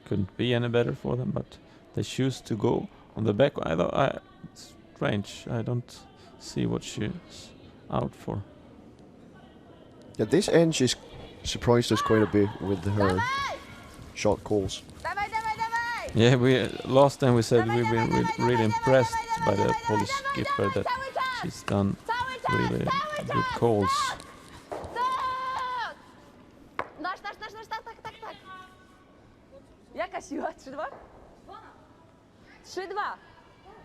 Couldn't be any better for them, but they choose to go on the back. It's strange. I don't see what she's out for. Yeah, this end she's surprised us quite a bit with her shot calls. Dawaj, dawaj, dawaj! Yeah, last time we said we've been really impressed by the Polish skipper, that she's done really good calls. Tak! Nasz, tak. Jaka siła? 3-2? 3-2.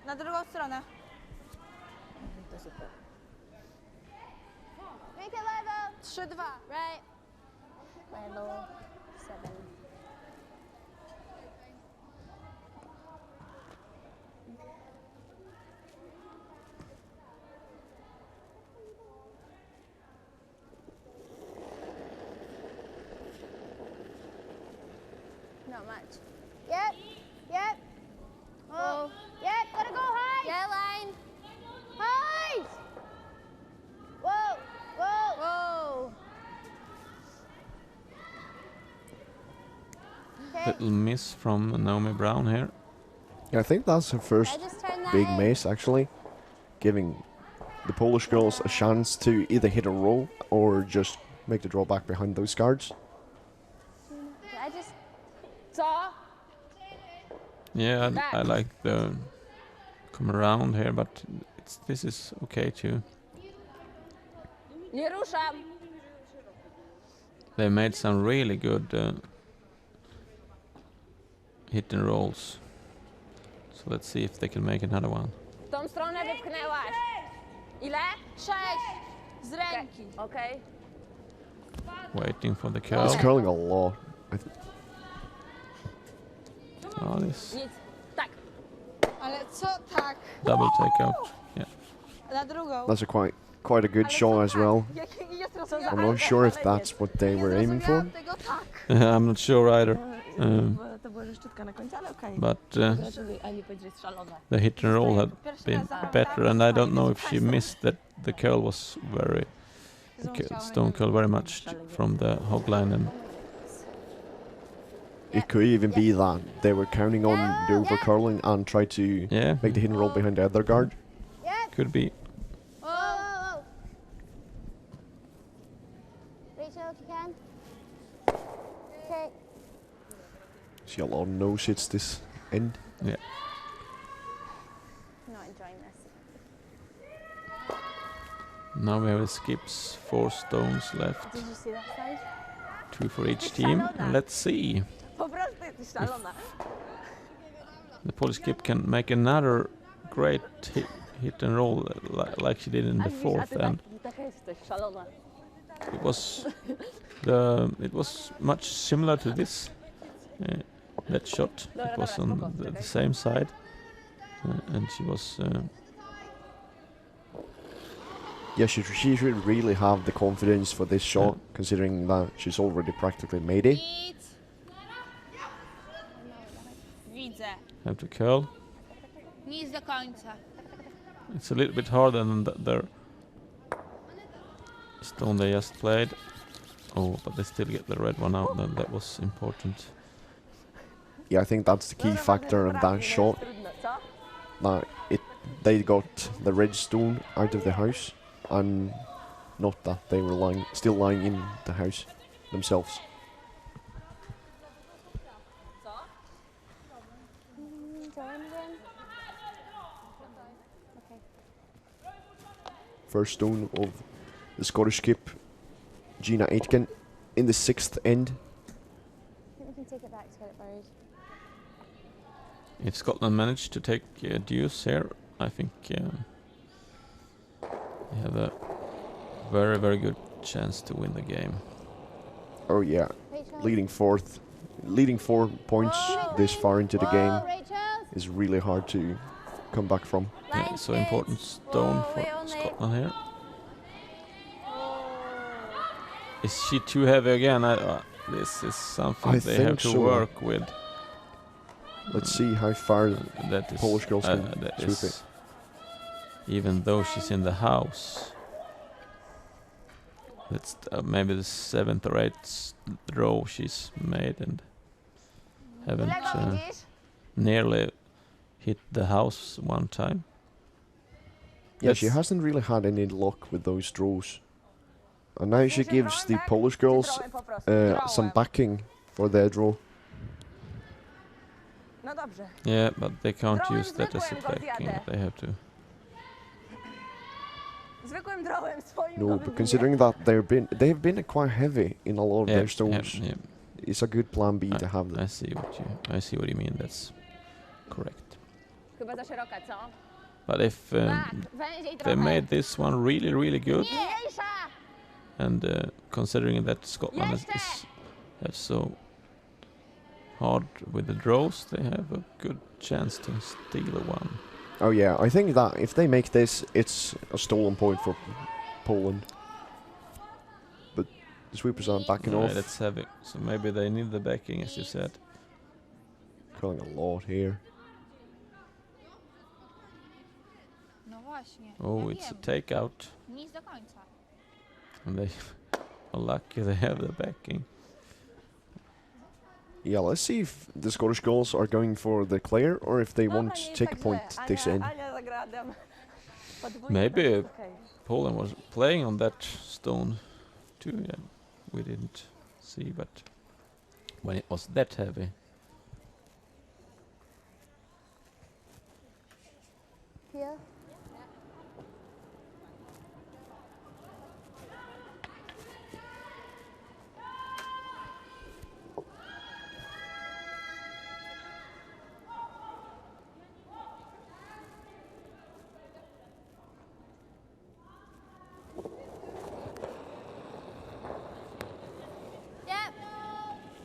Na drugą stronę. To super. Make it level. 3-2. Right. Level 7. Not much. Yep. Oh. Yep, gotta go high. Yeah, line. High. Whoa. Okay. Little miss from Naomi Brown here. Yeah, I think that's her first I just turned that big in. miss, actually, giving the Polish girls a chance to either hit a roll or just make the draw back behind those guards. I just Co? Yeah, I like the come around here, but this is okay too. Nie ruszam. They made some really good hit and rolls. So let's see if they can make another one. W tą stronę wypchnęłaś. Ile? 6. Z ręki. Okej. Waiting for the It's curl. curling a lot. Oh, this Nic. Tak. Ale co tak? double takeout. Yeah. Na drugą. That's quite a good shot as well. Nie zrozumiałam. I'm not sure if that's what they Nie were aiming for. zrozumiałam tego tak. I'm not sure either. To była szczytka na końcu, ale okej. But Gratuluję, a nie powiedzieć, że jest szalone. the hit and roll had Pierwszy been raz zapamiętałam better, and I don't know if she swoje missed that the curl was stone curl very much from the hog line, and It could even be that they were counting on the overcurling and try to yeah, make the hit and roll behind the other guard. Yep. could be. Whoa. Rachel, if you can. Okay. See a lot of nose hits this end. Yeah. Not enjoying this. Now we have the skips, 4 stones left, Did you see that side? 2 for each team, and let's see. Po prostu jesteś szalona. The Polish skip can make another great hit and roll like she did in the fourth, and Taka jesteś szalona. it was much similar to this that shot. It was on the same side, and she was Yeah, she should really have the confidence for this shot, considering that she's already practically made it. Nic. Widzę. have to curl. Nic do końca. It's a little bit harder than stone they just played. Oh, but they still get the red one out. Then that was important. Yeah, I think that's the key factor in that shot. That they got the red stone out of the house, and not that they were still lying in the house themselves. First stone of the Scottish skip, Gina Aitken, in the 6th end. I think we can take it back to get it buried. If Scotland managed to take deuce here, I think they have a very, very good chance to win the game. Oh yeah, leading 4 points this far into the game is really hard to come back from. Yeah, so important stone for Scotland here. Is she too heavy again? This is something they have to work with. Let's see how far that is, Polish girls can that swoop is, it. Even though she's in the house. That's maybe the 7th or 8th row she's made and haven't nearly hit the house one time. Yeah, she hasn't really had any luck with those draws. And now she gives the Polish girls some backing for their draw. Yeah, but they can't use that as a backing. They have to. No, but considering that they've been quite heavy in a lot of their stones, it's a good plan B to have them. I see what you mean. That's correct. But if they made this one really, really good, and considering that Scotland is so hard with the draws, they have a good chance to steal one. Oh yeah, I think that if they make this, it's a stolen point for Poland. But the sweepers aren't backing off. That's heavy, so maybe they need the backing, as you said. Calling a lot here. Oh, it's a takeout. And they are lucky they have the backing. Yeah, let's see if the Scottish girls are going for the clear or if they want to take a point this end. Maybe Poland was playing on that stone too. Yeah, we didn't see, but when it was that heavy. Here. Yep.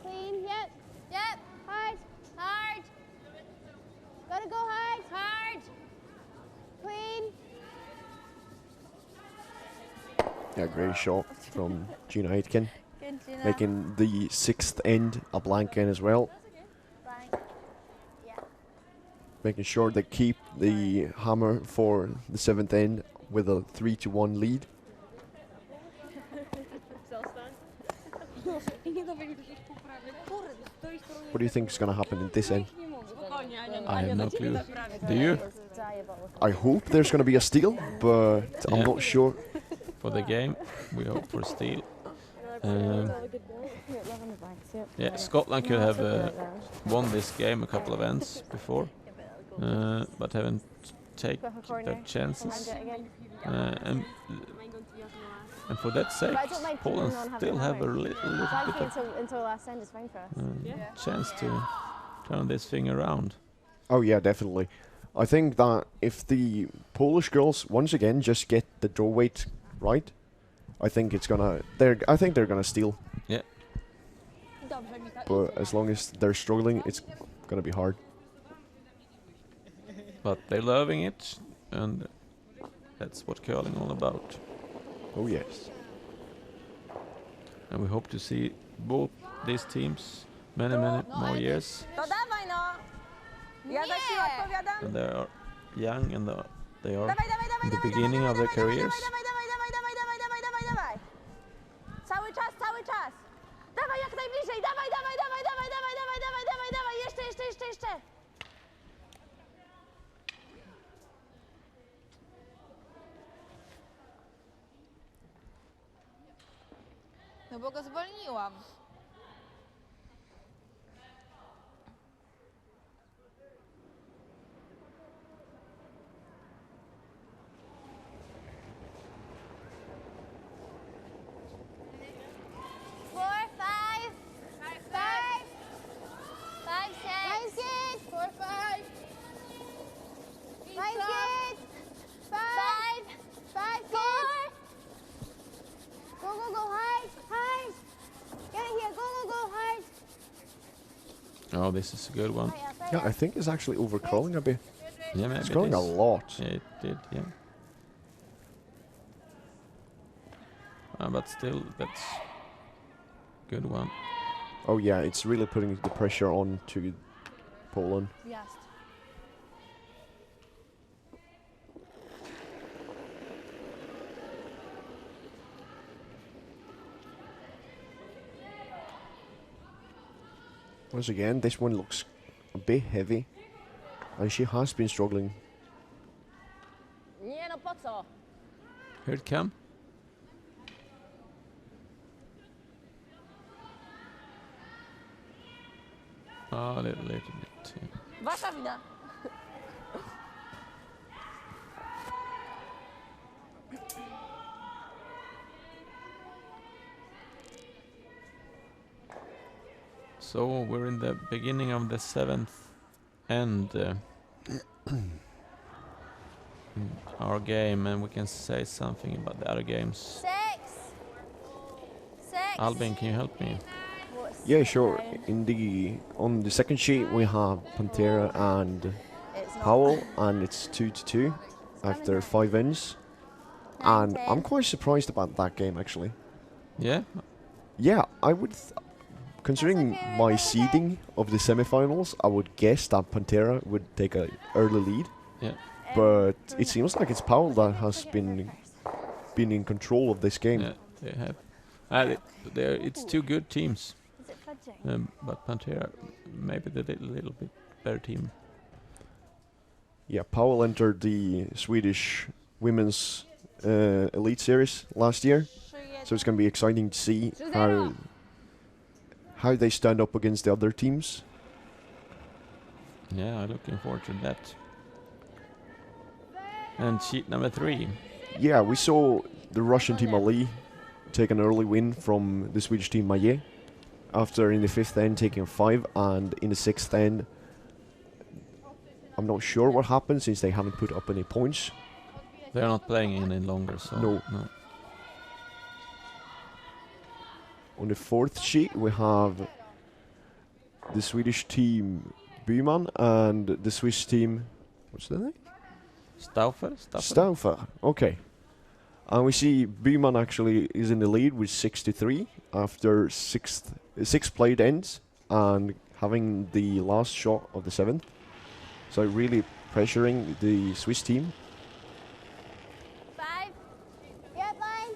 Clean. Yep. Yep. Hard. Hard. Gotta go hard. Hard. Clean. Yeah, great shot from Gina Aitken, making the 6th end a blank end as well. Making sure they keep the hammer for the 7th end with a 3-1 lead. What do you think is going to happen in this end? I have no clue. Do you? I hope there's going to be a steal, but I'm not sure. For the game, we hope for steal. Yeah, Scotland could have won this game a couple of ends before, but haven't taken their chances. And for that sake, Poland still have a little bit of Until last end is fine for us. chance to turn this thing around. Oh yeah, definitely. I think that if the Polish girls once again just get the draw weight right, I think it's gonna. I think they're gonna steal. Yeah. But as long as they're struggling, it's gonna be hard. But they're loving it, and that's what curling all about. Oh yes. And we hope to see both these teams many more years. And they are young and they are in the beginning of their careers. No bo go zwolniłam. Four, five, five, five, six, 4, 5, 5, 6, 5, 5, 4. Go, go, go, high, high. Get it here, go, go, go, high. Oh, this is a good one. Yeah, I think it's actually overcrawling a bit. Yeah, maybe It's it crawling a is. lot. Yeah, it did, yeah. But still, that's good one. Oh yeah, it's really putting the pressure on to Poland. Wjazd. Once again, this one looks a bit heavy. And she has been struggling. Nie no, po co? Here it come. Oh, a little bit. Yeah. Wasza wina. So we're in the beginning of the 7th end in our game, and we can say something about the other games. 6, 6. Albin, can you help me? Yeah, sure. On the second sheet we have Pantera and Powell, and it's 2-2 after 5 ends. And I'm quite surprised about that game actually. Yeah? Yeah, I would. Considering my seeding of the semifinals, I would guess that Pantera would take an early lead. Yeah. But it seems like it's Powell that has been in control of this game. Yeah, they have. It's two good teams. Is it fudging? But Pantera, maybe the little bit better team. Yeah, Powell entered the Swedish Women's Elite Series last year, so it's going to be exciting to see how they stand up against the other teams. Yeah, I'm looking forward to that. And sheet number 3. Yeah, we saw the Russian team Ali take an early win from the Swedish team Maye, after in the 5th end taking a 5, and in the 6th end I'm not sure what happened since they haven't put up any points. They're not playing any longer, so No. On the 4th sheet we have the Swedish team Byman and the Swiss team, what's their name? Stauffer. Okay. And we see Byman actually is in the lead with 6-3 after 6 played ends and having the last shot of the 7th. So really pressuring the Swiss team. 5. Get line.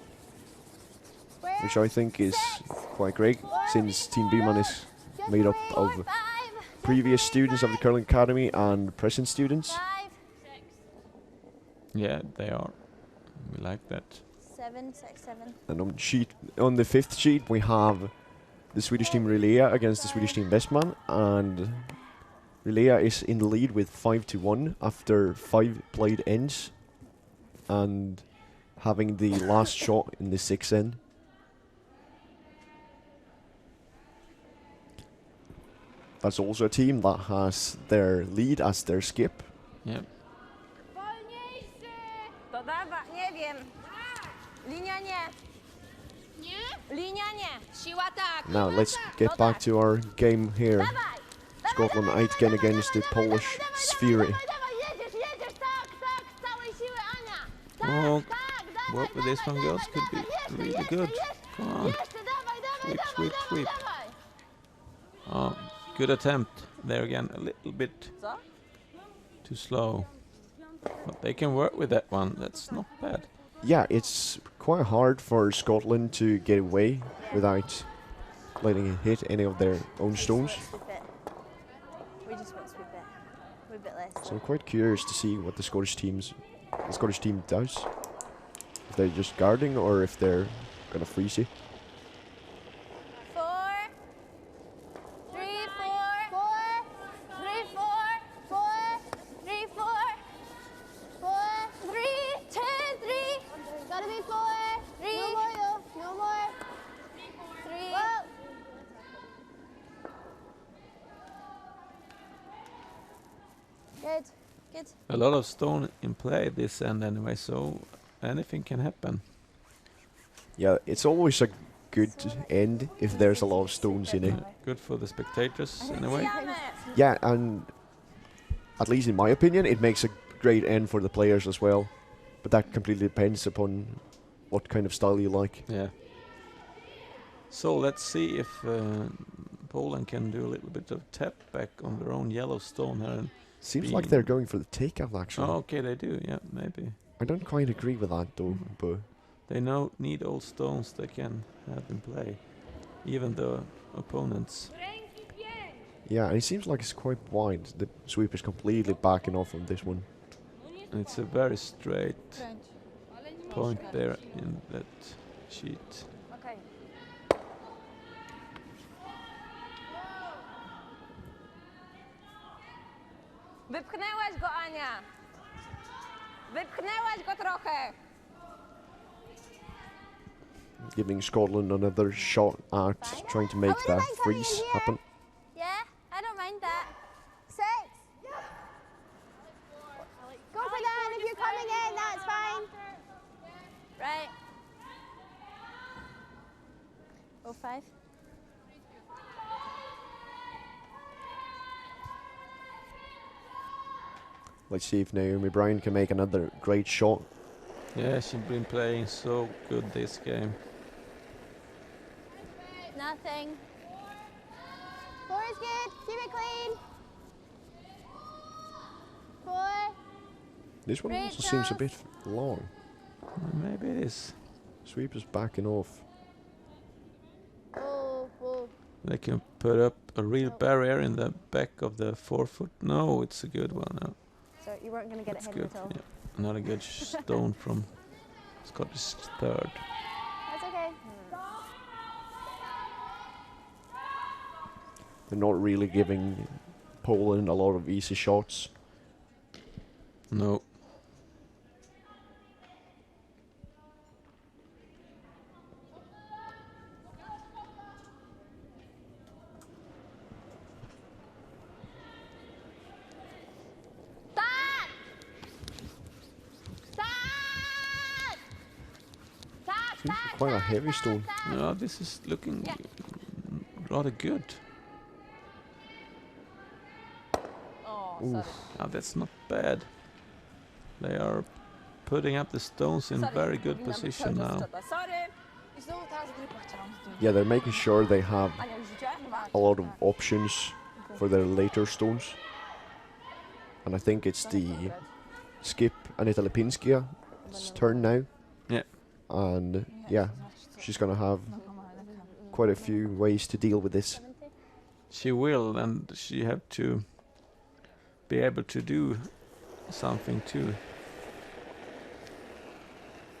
Square. Which I think is quite great, since Team Byman is made up of previous students of the Curling Academy and present students. 5, Yeah, they are. We like that. 7, 6, 7. And on the 5th sheet we have the Swedish team Relea against the Swedish team Westman, and Relea is in the lead with 5-1 after 5 played ends and having the last shot in the 6th end. That's also a team that has their lead as their skip. Yeah. To dawa, nie wiem. Linia nie. Linia nie. Siła tak. Now let's get back to our game here. Scotland Aitken against the Polish Sfiry. Jedziesz, tak, z całej siły, Ania. Oh, what with this one girls could be really good. Come on. Sweep. Oh, good attempt. There again, a little bit Co? too slow. But they can work with that one. That's not bad. Yeah, it's quite hard for Scotland to get away without letting it hit any of their own stones. We just won't sweep it. We're a bit less. So I'm quite curious to see what the Scottish team does. If they're just guarding or if they're gonna freeze you. Good. A lot of stone in play this end anyway, so anything can happen. Yeah, it's always a good end if there's a lot of stones in it. Good for the spectators anyway. Damn it. Yeah, and at least in my opinion, it makes a great end for the players as well. But that completely depends upon what kind of style you like. Yeah. So let's see if Poland can do a little bit of tap back on their own yellow stone here. And Seems like they're going for the takeout actually. oh, okay, they do. Yeah, maybe. I don't quite agree with that though, but They need old stones they can have in play, even the opponents. yeah, and it seems like it's quite wide. The sweeper's completely backing off on this one. And it's a very straight Kręć. point there in that sheet. Okej. Wypchnęłaś go, Ania! Wypchnęłaś go trochę! Giving Scotland another shot at trying to make wouldn't that mind coming in freeze here. happen. Yeah, I don't mind that. 6. Go for that if you're coming in, that's fine. Right. 05. Let's see if Naomi Bryan can make another great shot. Yeah, she's been playing so good this game. Nothing. 4 is good. Keep it clean. 4. This one Great also seems a job. bit long. Maybe it is. Sweeper's backing off. Oh. They can put up a real barrier in the back of the 4-foot. No, it's a good one. No, So you weren't going to get that's it hidden good. at all. Yeah. Not a good stone from Scottish third. That's okay. They're not really giving Poland a lot of easy shots. No. Stop! Stop! Stop! Seems quite a heavy stone. No, this is looking rather good. O, Oof. sorry. That's not bad. They are putting up the stones in Sorry, very good powinna być position cały czas now. szczota. Sorry! I znowu teraz grypa chciałam zdjąć. Yeah, they're making sure they have Ania, już rzuciła? a lot of options for their later stones. And I think it's the skip Anita Lipinskia's turn now. Yeah. And yeah, she's gonna have quite a few ways to deal with this. She will, and she have to be able to do something too.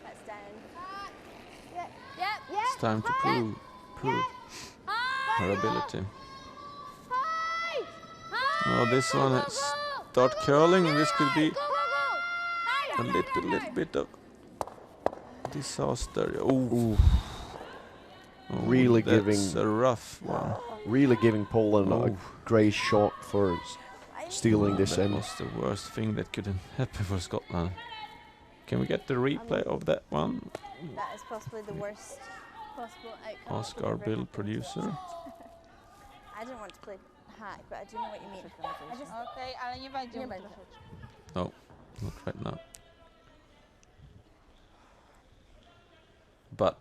That's down. Yep. It's time to prove her ability. Hide! Oh, this Go, one go, is go! start curling, and this could be Go, go, go! a Hide! little bit of disaster. Oh, Really that's giving- a rough one. Really giving Poland a Oh. great shot for stealing this That end. was the worst thing that could happen for Scotland. Can we get the replay of that one? That is possibly the worst possible outcome. Ask that could our ever bill happen to producer. us. I didn't want to play hack, but I do know what you mean. I just Okej, ale nie będzie. Nie mu będzie. troszeczkę. Not right now. But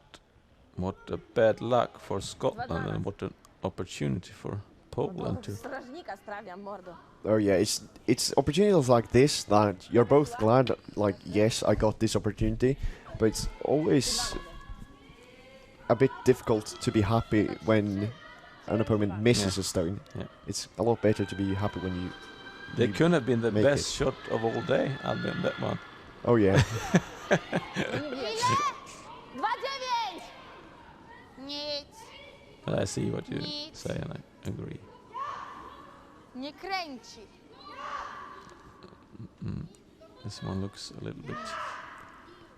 what a bad luck for Scotland, and what an opportunity for Poland to. Strażnika sprawiam, mordo. Oh yeah, it's opportunities like this that you're both glad. Like, yes, I got this opportunity, but it's always a bit difficult to be happy when an opponent misses a stone. Yeah. It's a lot better to be happy when you. They you could have been the make best it. shot of all day. I'll be in that one. Oh yeah. Ile? 2,9! Nic. But I see what you Nic. say, and I agree. Nie kręci. This one looks a little bit.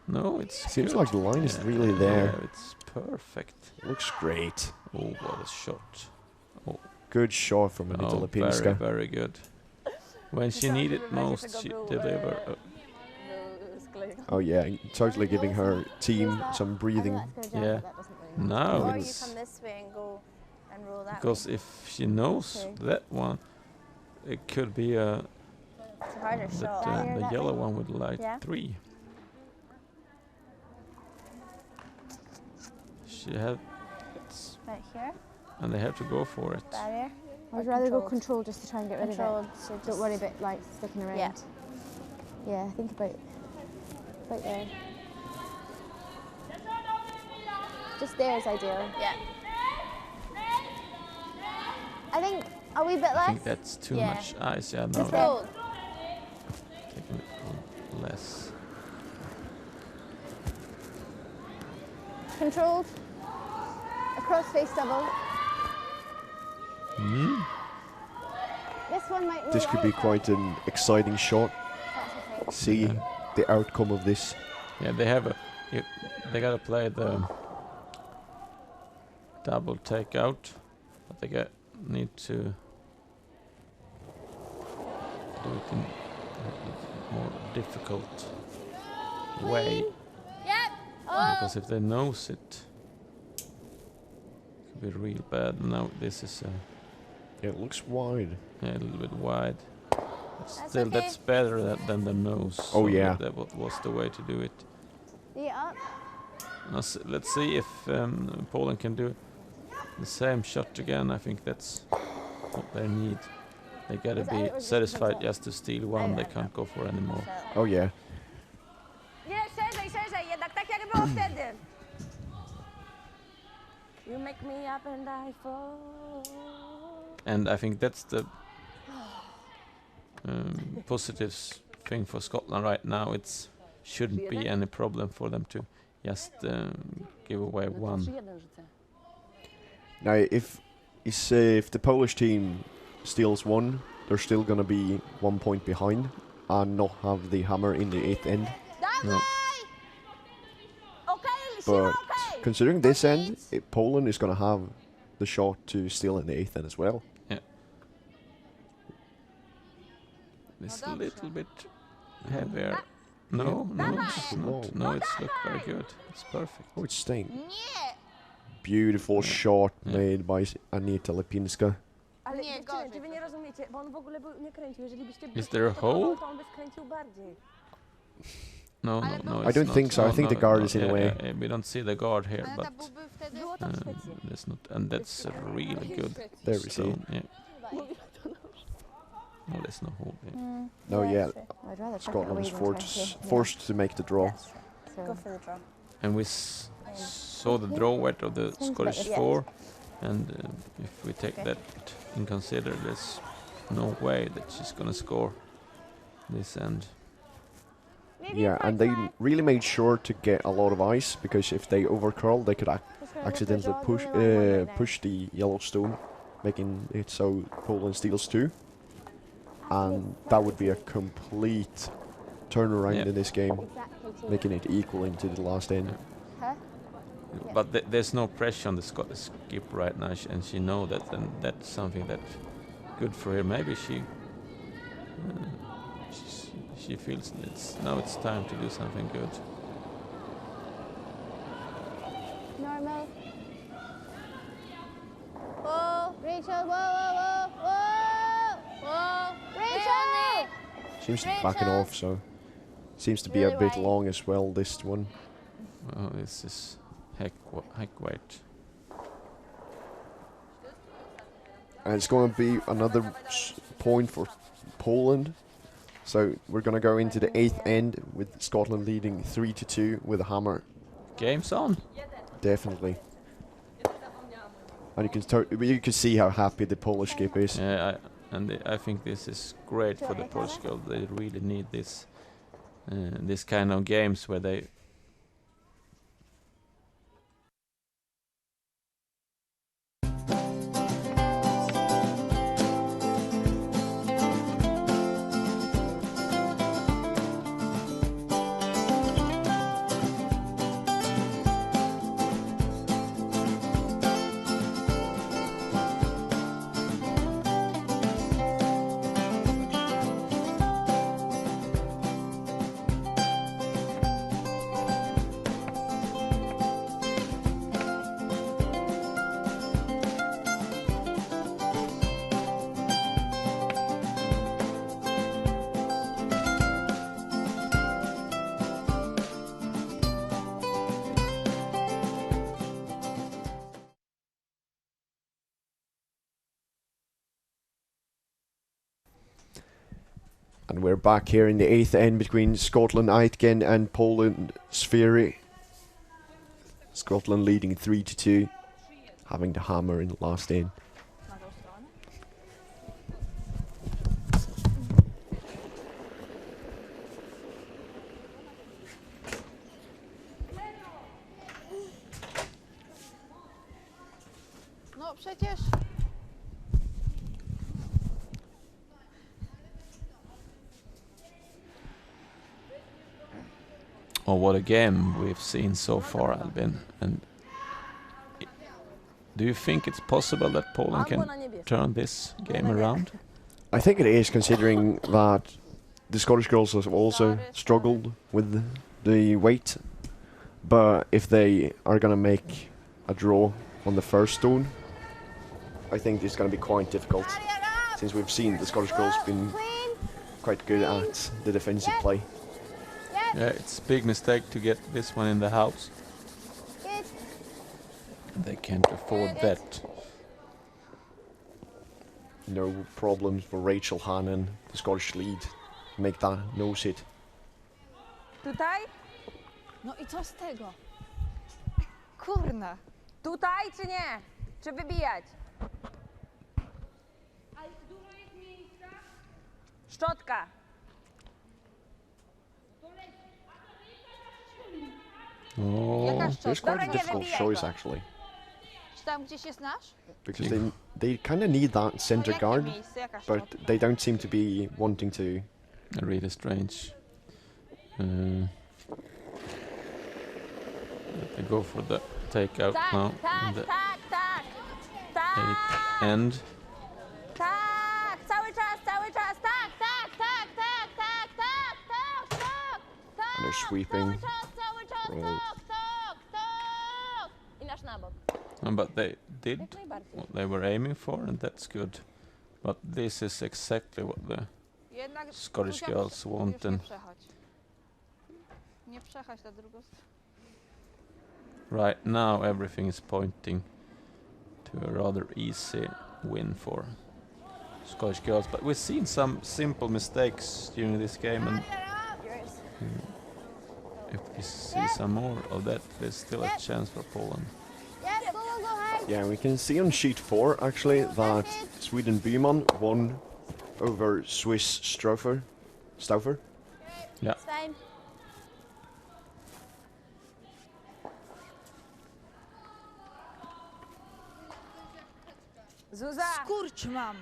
No, it's. Seems good. like the line is really there. Yeah, it's perfect. Looks great. Oh, what a shot! Good shot from Anita Oh, Lipinska. very good. When she Myślałam, needed żeby w razie most, czego she był, delivered. był z kolegą. Oh yeah, totally giving her team some breathing. Yeah. Or Now you it's come this way and go and roll that because way. if she knows Okay. that one, it could be It's a harder that shot. the yellow one would like Yeah. 3. She had, Right here, and they have to go for it. barrier. I'd rather go control just to try and get rid of Controlled, it. so just Don't worry about like sticking around. Yeah. Yeah, think about there. Just there is ideal. Yeah. I think a wee bit I less. think that's too Yeah. much ice. Yeah, no, Just roll. taking it less. Controlled. Across face double. Hmm? This one might roll This could be out, quite an exciting shot. That's okay. See Yeah. the outcome of this. Yeah, they have they gotta play the double takeout, but they need to do it in a more difficult way. Yep. Oh. Because if they nose it, it could be real bad. Now this is Yeah, it looks wide. a little bit wide. But That's still, okay. that's better than the nose. Oh, so yeah. that was the way to do it. Yeah. Now let's see if Poland can do the same shot again. I think that's what they need. They gotta Was it be out or just satisfied control? just to steal one. They can't go for any more. Oh yeah. Nie, szerzej, jednak tak jak było wtedy. You make me up and I fall. And I think that's the positive thing for Scotland right now. It shouldn't be any problem for them to just give away one. 3-1 rzucę. Now, if the Polish team steals one, they're still gonna be 1 point behind and not have the hammer in the 8th end. No. Okej, But siła, okej. considering this end, Poland is gonna have the shot to steal in the 8th end as well. It's No a dobrze. little bit heavier. No, it's not. No, it's looked very good. It's perfect. Oh, it's staying. Nie. Beautiful Yeah. shot Yeah. made by Anita Lipinska. Ale Nie, dziewczyny, gorzej czy wy nie rozumiecie, bo on w ogóle nie kręcił. Jeżeli byście Is there a hole? to on by skręcił bardziej. No, Ale no, no- it's I don't not. think so. I No, think no, the guard no, is in the yeah, way. yeah, we don't see the guard here, Ale but to byłby wtedy... Było to w Szwecji. there's not, and that's a really good There we see. stone. Yeah. No, there's no hole. Yeah. No, yeah, I'd rather chuck it Scotland away was than forced try to- forced to make the draw. That's true. So Go for the draw. And we saw the draw weight of the Seems Scottish like it. 4, and if we take that in consider, there's no way that she's gonna score this end. Maybe Yeah, a and they 5-5. really made sure to get a lot of ice because if they overcurl, they could Just gonna go for a accidentally draw, push only one right now. push the yellow stone, making it so Poland steals 2, and that would be a complete turnaround Yeah. in this game, Exactly two. making it equal into the last end. Huh? But there's no pressure on the Scottish skip right now, and she know that, and that's something that's good for her. Maybe she feels now it's time to do something good. Normal. Whoa, Rachel, whoa, whoa, whoa, whoa, whoa, Rachel! Seems to be backing Rachel! off, so seems to be a Really bit wide. long as well. This one. Oh, this is heck weight. And it's going to be another point for Poland. So we're going to go into the 8th end with Scotland leading 3-2 with a hammer. Game's on. Definitely. And you can see how happy the Polish skip is. Yeah, I think this is great for the Portugal. They really need this kind of games where they And we're back here in the 8th end between Scotland Aitken and Poland Sfiry. Scotland leading 3-2, having the hammer in the last end. Na tą stronę. No przecież. Oh, what a game we've seen so far, Albin. And do you think it's possible that Poland Albo can na niebieskie. turn this game around? I think it is, considering that the Scottish girls have also struggled with the weight. But if they are going to make a draw on the first stone, I think it's going to be quite difficult, since we've seen the Scottish girls been Queen. quite good at the defensive play. Yeah, it's a big mistake to get this one in the house. Good. They can't afford that. No problems for Rachel Hannon, the Scottish lead, to make that nose hit. Tutaj? No i co z tego? Kurna. Tutaj czy nie? Czy wybijać? Szczotka. Oh, Jaka It's szczotka? quite a nie difficult wybijaj choice, go. actually, Czy tam gdzieś jest nasz? because they kind of need that center Jakie guard, miejsce? Jaka but szczotka? they don't seem to be wanting to. really strange. They go for the takeout Tak, now. tak, in the tak, tak. Tak, 8th end. tak. Cały czas, cały czas. Tak, tak, tak, tak, tak, tak, tak, tak, tak. And they're sweeping. Cały czas, Roll. tak, tak, tak. I nasz na bok. But they did Jak najbardziej. what they were aiming for, and that's good. But this is exactly what the Jednak Scottish Zuzia, girls już want, nie and przechać. Nie przechać na drugą stronę. right now everything is pointing to a rather easy win for Scottish girls. But we've seen some simple mistakes during this game, and if we see some more of that, there's still a chance for Poland. Yes, go, go, go, high. Yeah, we can see on sheet 4 actually that Sweden Byman won over Swiss Stauffer. Yeah. It's fine. Zuza! Skurcz mam!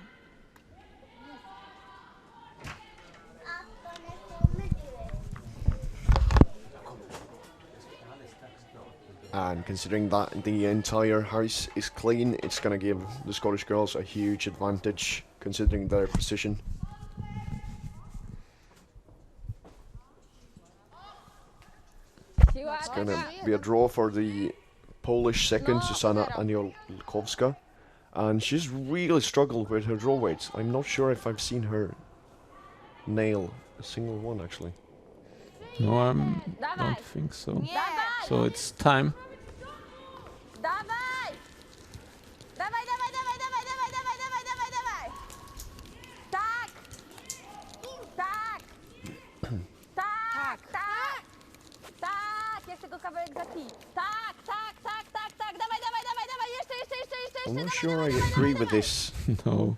And considering that the entire house is clean, it's going to give the Scottish girls a huge advantage considering their position. Siła, It's going to be a draw for the Polish second, Susanna Aniolkowska. And she's really struggled with her draw weights. I'm not sure if I've seen her nail a single one, actually. No, I Dawaj. don't think so. Dawaj! So it's time. Dawaj! Dawaj, dawaj, dawaj, dawaj, dawaj, dawaj, dawaj, dawaj, dawaj! Tak! Tak! Tak! Tak! Tak! Jest tego kawałek za kij. Tak, tak, tak, tak, tak! Dawaj, dawaj, dawaj, dawaj! Jeszcze, jeszcze, jeszcze, jeszcze, I'm jeszcze! not Dawaj, sure I dawaj, agree dawaj, with dawaj. this. No.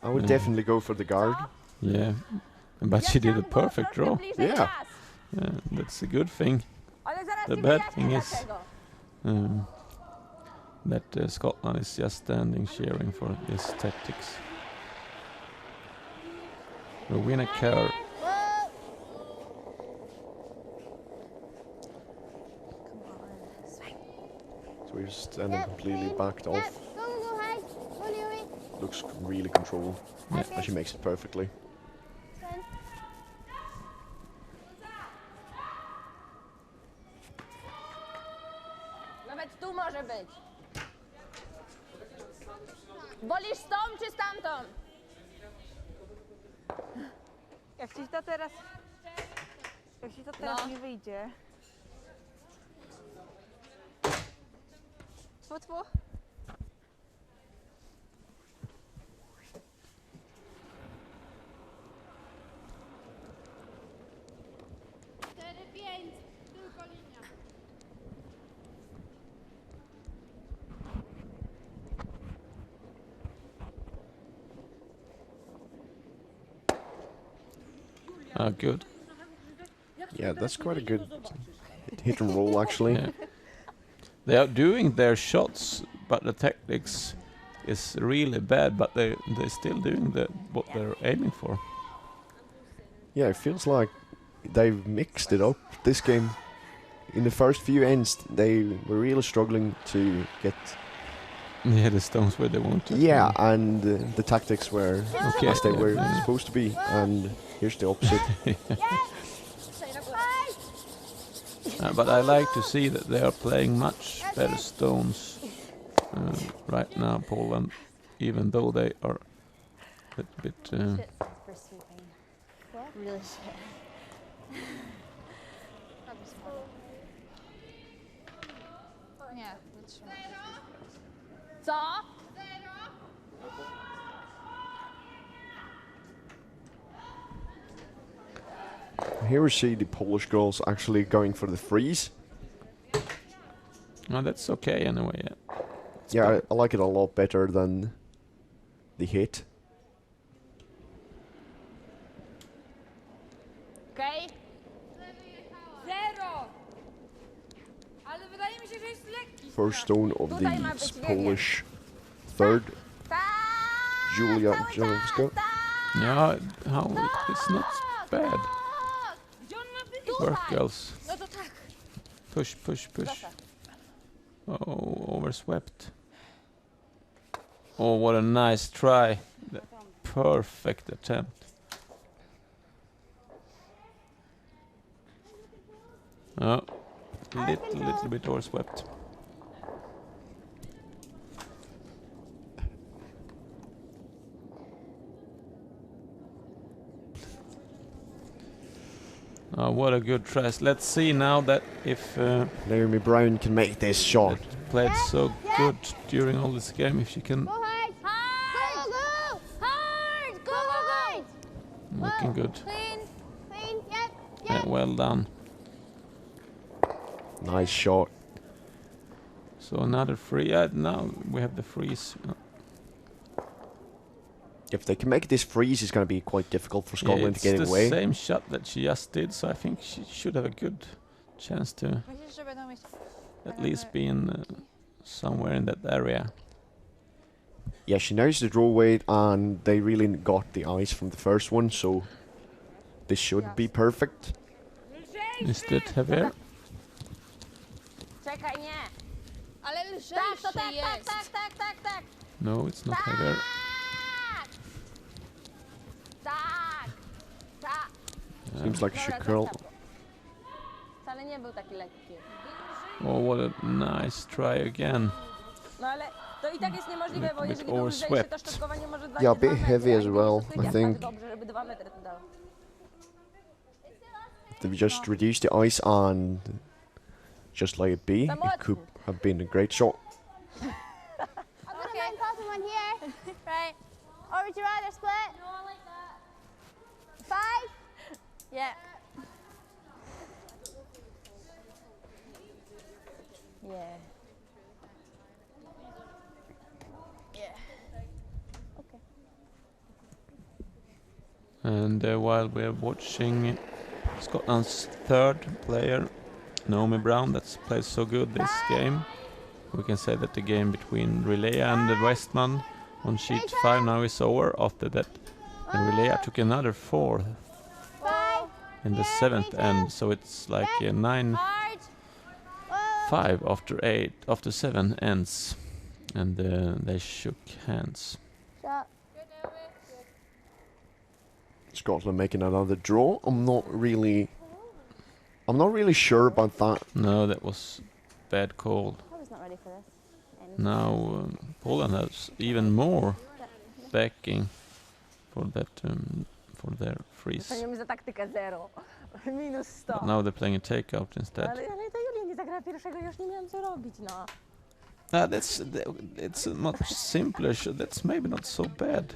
I would Yeah. definitely go for the guard. Yeah. But she did a Chciałam było perfect troszkę draw. bliżej Yeah. czas. Yeah, that's a good thing. Ale zaraz The ci bad wyjaśnię thing is- dlaczego. That Scotland is just standing cheering for these tactics. Rowena Kerr. So we're standing completely backed Yep, off. go, go, go, high. Go, Louis. Looks really controlled. Yeah. And she makes it perfectly. It's fine. Nawet tu może być. Wolisz z tą czy z tamtą? Jak ci to teraz... Jak ci to teraz No. nie wyjdzie... Tfu, tfu. Good. Yeah, that's quite a good hit and roll actually. Yeah. They are doing their shots, but the tactics is really bad. But they're still doing what they're aiming for. Yeah, it feels like they've mixed it up this game. In the first few ends, they were really struggling to get. Yeah, the stones where they want to. Yeah, and the tactics were Okay, as they yeah, were yeah. supposed to be, and here's the opposite. But I like to see that they are playing much better stones right now, Poland, even though they are a bit. Shit for sweeping. What? Really shit. Nie, wytrzymaj. Co? Here we see the Polish girls actually going for the freeze. No, that's okay anyway. Yeah. Yeah, I like it a lot better than the hit. Okej. Zero! Ale wydaje mi się, że jest lekki. First stone of Tutaj ma the być Polish third, Tak! Julia Janowska. Yeah, it's not bad. Gdzie on ma być? Work, girls. No to tak. Push, push, push. Oh, overswept. Oh, what a nice try. The perfect attempt. Oh, little bit overswept. Oh, what a good try. Let's see now that if Naomi Brown can make this shot. that played so good during all this game, if she can Go hard. Hard. Go, go, go. Hard. Go, go, go. looking good. Clean. Clean. Yep. Yeah, well done. Nice shot. So another free. Now we have the freeze. If they can make this freeze, it's going to be quite difficult for Scotland it's to get the it away. same shot that she just did, so I think she should have a good chance to Myślisz, że będą mieć... at least be in somewhere in that area. Yeah, she knows the draw weight, and they really got the ice from the first one, so this should be perfect. Is that heavier? Czekaj, nie. Ale Tak, lżejszy to tak, tak, jest. tak, tak, tak, tak. No, it's not heavier. Tak. Tak. Seems like she Dobra, curl. zostaw go. Wcale nie był taki lekki. Oh, what a nice try again. No ale to i tak jest niemożliwe, bo Bit jeżeli to lżejsze, to overswept. szczotkowanie może dać Yeah, a 2 bit metry, heavy a as nie well, sztuka I tak think. dobrze, żeby 2 metry to dało. They've just reduced the ice and just let it be. It could have been a great shot. I'm gonna mind passing one here. Right. Or would you rather split? No, I like that. 5? Yeah. Yeah. And while we're watching Scotland's third player, Naomi Brown, that's played so good this game, we can say that the game between Relea and the Westman on sheet 5 now is over. After that, Relea took another 4 5. in the 7th end, so it's like 9-5 Hard. after 7 ends, and they shook hands. Shot. Scotland making another draw. I'm not really sure about that. No, that was bad call. I was not ready for this. Now Poland has even more backing for that for their freeze. Dostaniemy za taktykę 0. Minus 100. But now they're playing a takeout instead. Ale to Julia nie zagrała pierwszego, już nie miałam co robić, no. It's a much simpler. That's maybe not so bad.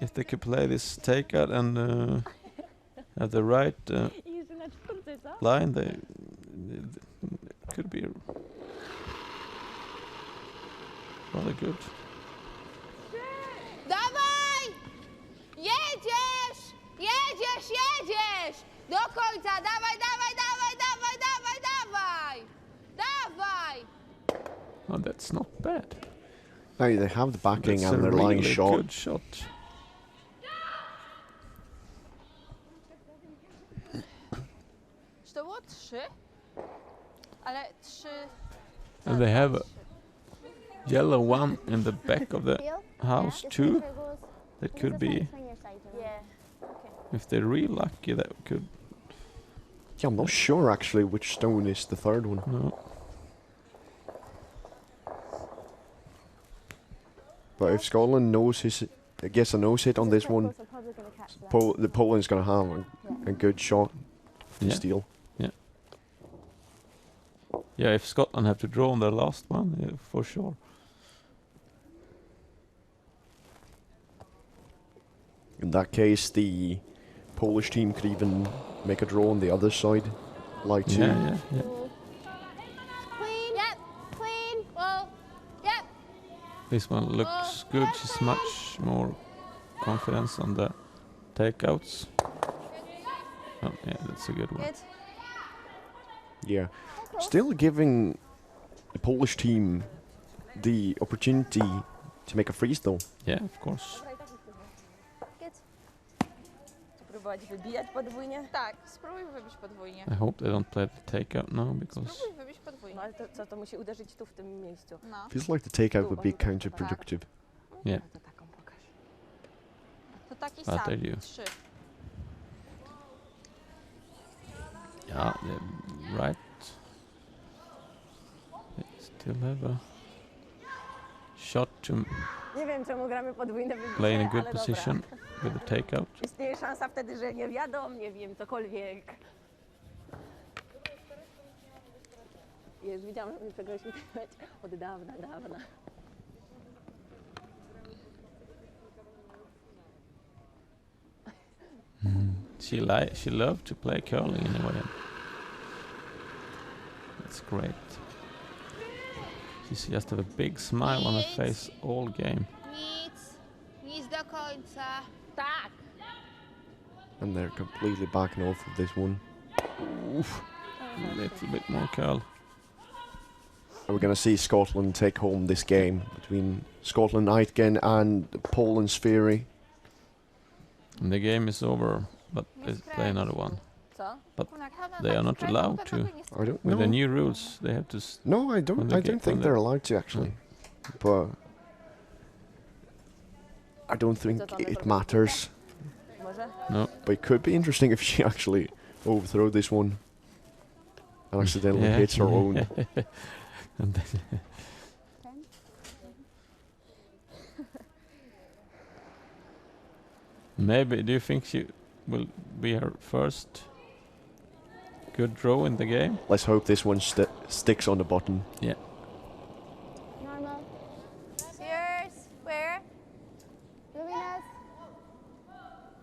If they could play this takeout and have the right I jeszcze na czwórce, co? line, could be rather good. Dawaj! Jedziesz! Jedziesz, jedziesz! Do końca! Dawaj, dawaj, dawaj, dawaj, dawaj, dawaj! Dawaj! Oh, that's not bad. Now they have the backing That's and a they're lying really short. good shot. Czy to było 3? Ale 3... And they have a yellow one in the back of the house too. That could be, Yeah. if they're real lucky, that could. Yeah, I'm not sure actually which stone is the third one. No. But if Scotland gets a nose hit on this one, the Poland's going to have a good shot to Yeah. steal. Yeah, if Scotland have to draw on their last one, yeah, for sure. In that case, the Polish team could even make a draw on the other side, like two. Yeah. Clean. Yep. Clean. Well. Yep. This one looks good. She's much more confidence on the takeouts. Oh, yeah, that's a good one. Good. Yeah. Still giving the Polish team the opportunity to make a freeze though. Yeah, of course. Próbować wybijać podwójnie? Tak, spróbuj wybić podwójnie. I hope they don't play the takeout now because Spróbuj wybić podwójnie. No ale to musi uderzyć tu w tym miejscu. No. Feels like the takeout would be counterproductive. yeah, To taką pokaż. To taki But sam. they do. 3. yeah, they're right. They still have a shot to Nie wiem czemu gramy podwójne wybicie, play in a good ale dobra. position with the takeout. Istnieje szansa wtedy, że nie wiadomo, nie wiem, cokolwiek. Już widziałam, że mi czegoś wygrać od dawna. She loved to play curling in a way. That's great. She just have a big smile on her face all game. Nic do końca. Tak! And they're completely backing off of this one. Oof. A little bit more curl. And we're going to see Scotland take home this game between Scotland, Aitken and Poland, Sfiry. And the game is over, but they play another one. Co? They are not allowed to. I don't With the know. new rules, they have to. No, I when don't. they I get- don't when think they- they're allowed to actually. But I don't think it matters. Może? No. But it could be interesting if she actually overthrow this one and accidentally Yeah. hits her own. And then maybe. Do you think she will be her first good draw in the game? Let's hope this one sticks on the button. Yeah. Normal. Yours. Where? Luminous.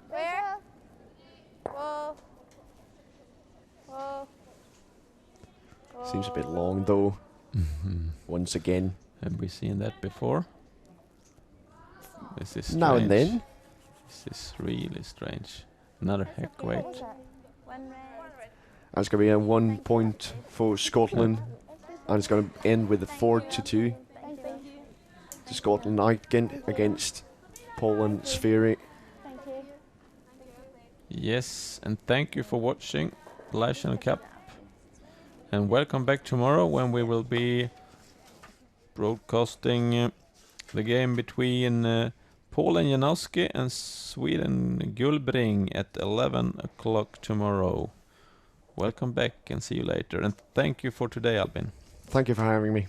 Where? Whoa. Whoa. Seems a bit long though. Once again, Have we seen that before? This is strange. now and then. This is really strange. Another heck weight. What was that? One red. And it's going to be a 1 point for Scotland. And it's going to end with a 4-2 Thank you. to Scotland. Aitken against Poland, Sfiry. Thank you. Yes, and thank you for watching Livechannel Cup. And welcome back tomorrow when we will be broadcasting the game between Poland Janowski and Sweden Gulbring at 11 o'clock tomorrow. Welcome back and see you later. And thank you for today, Albin. Thank you for having me.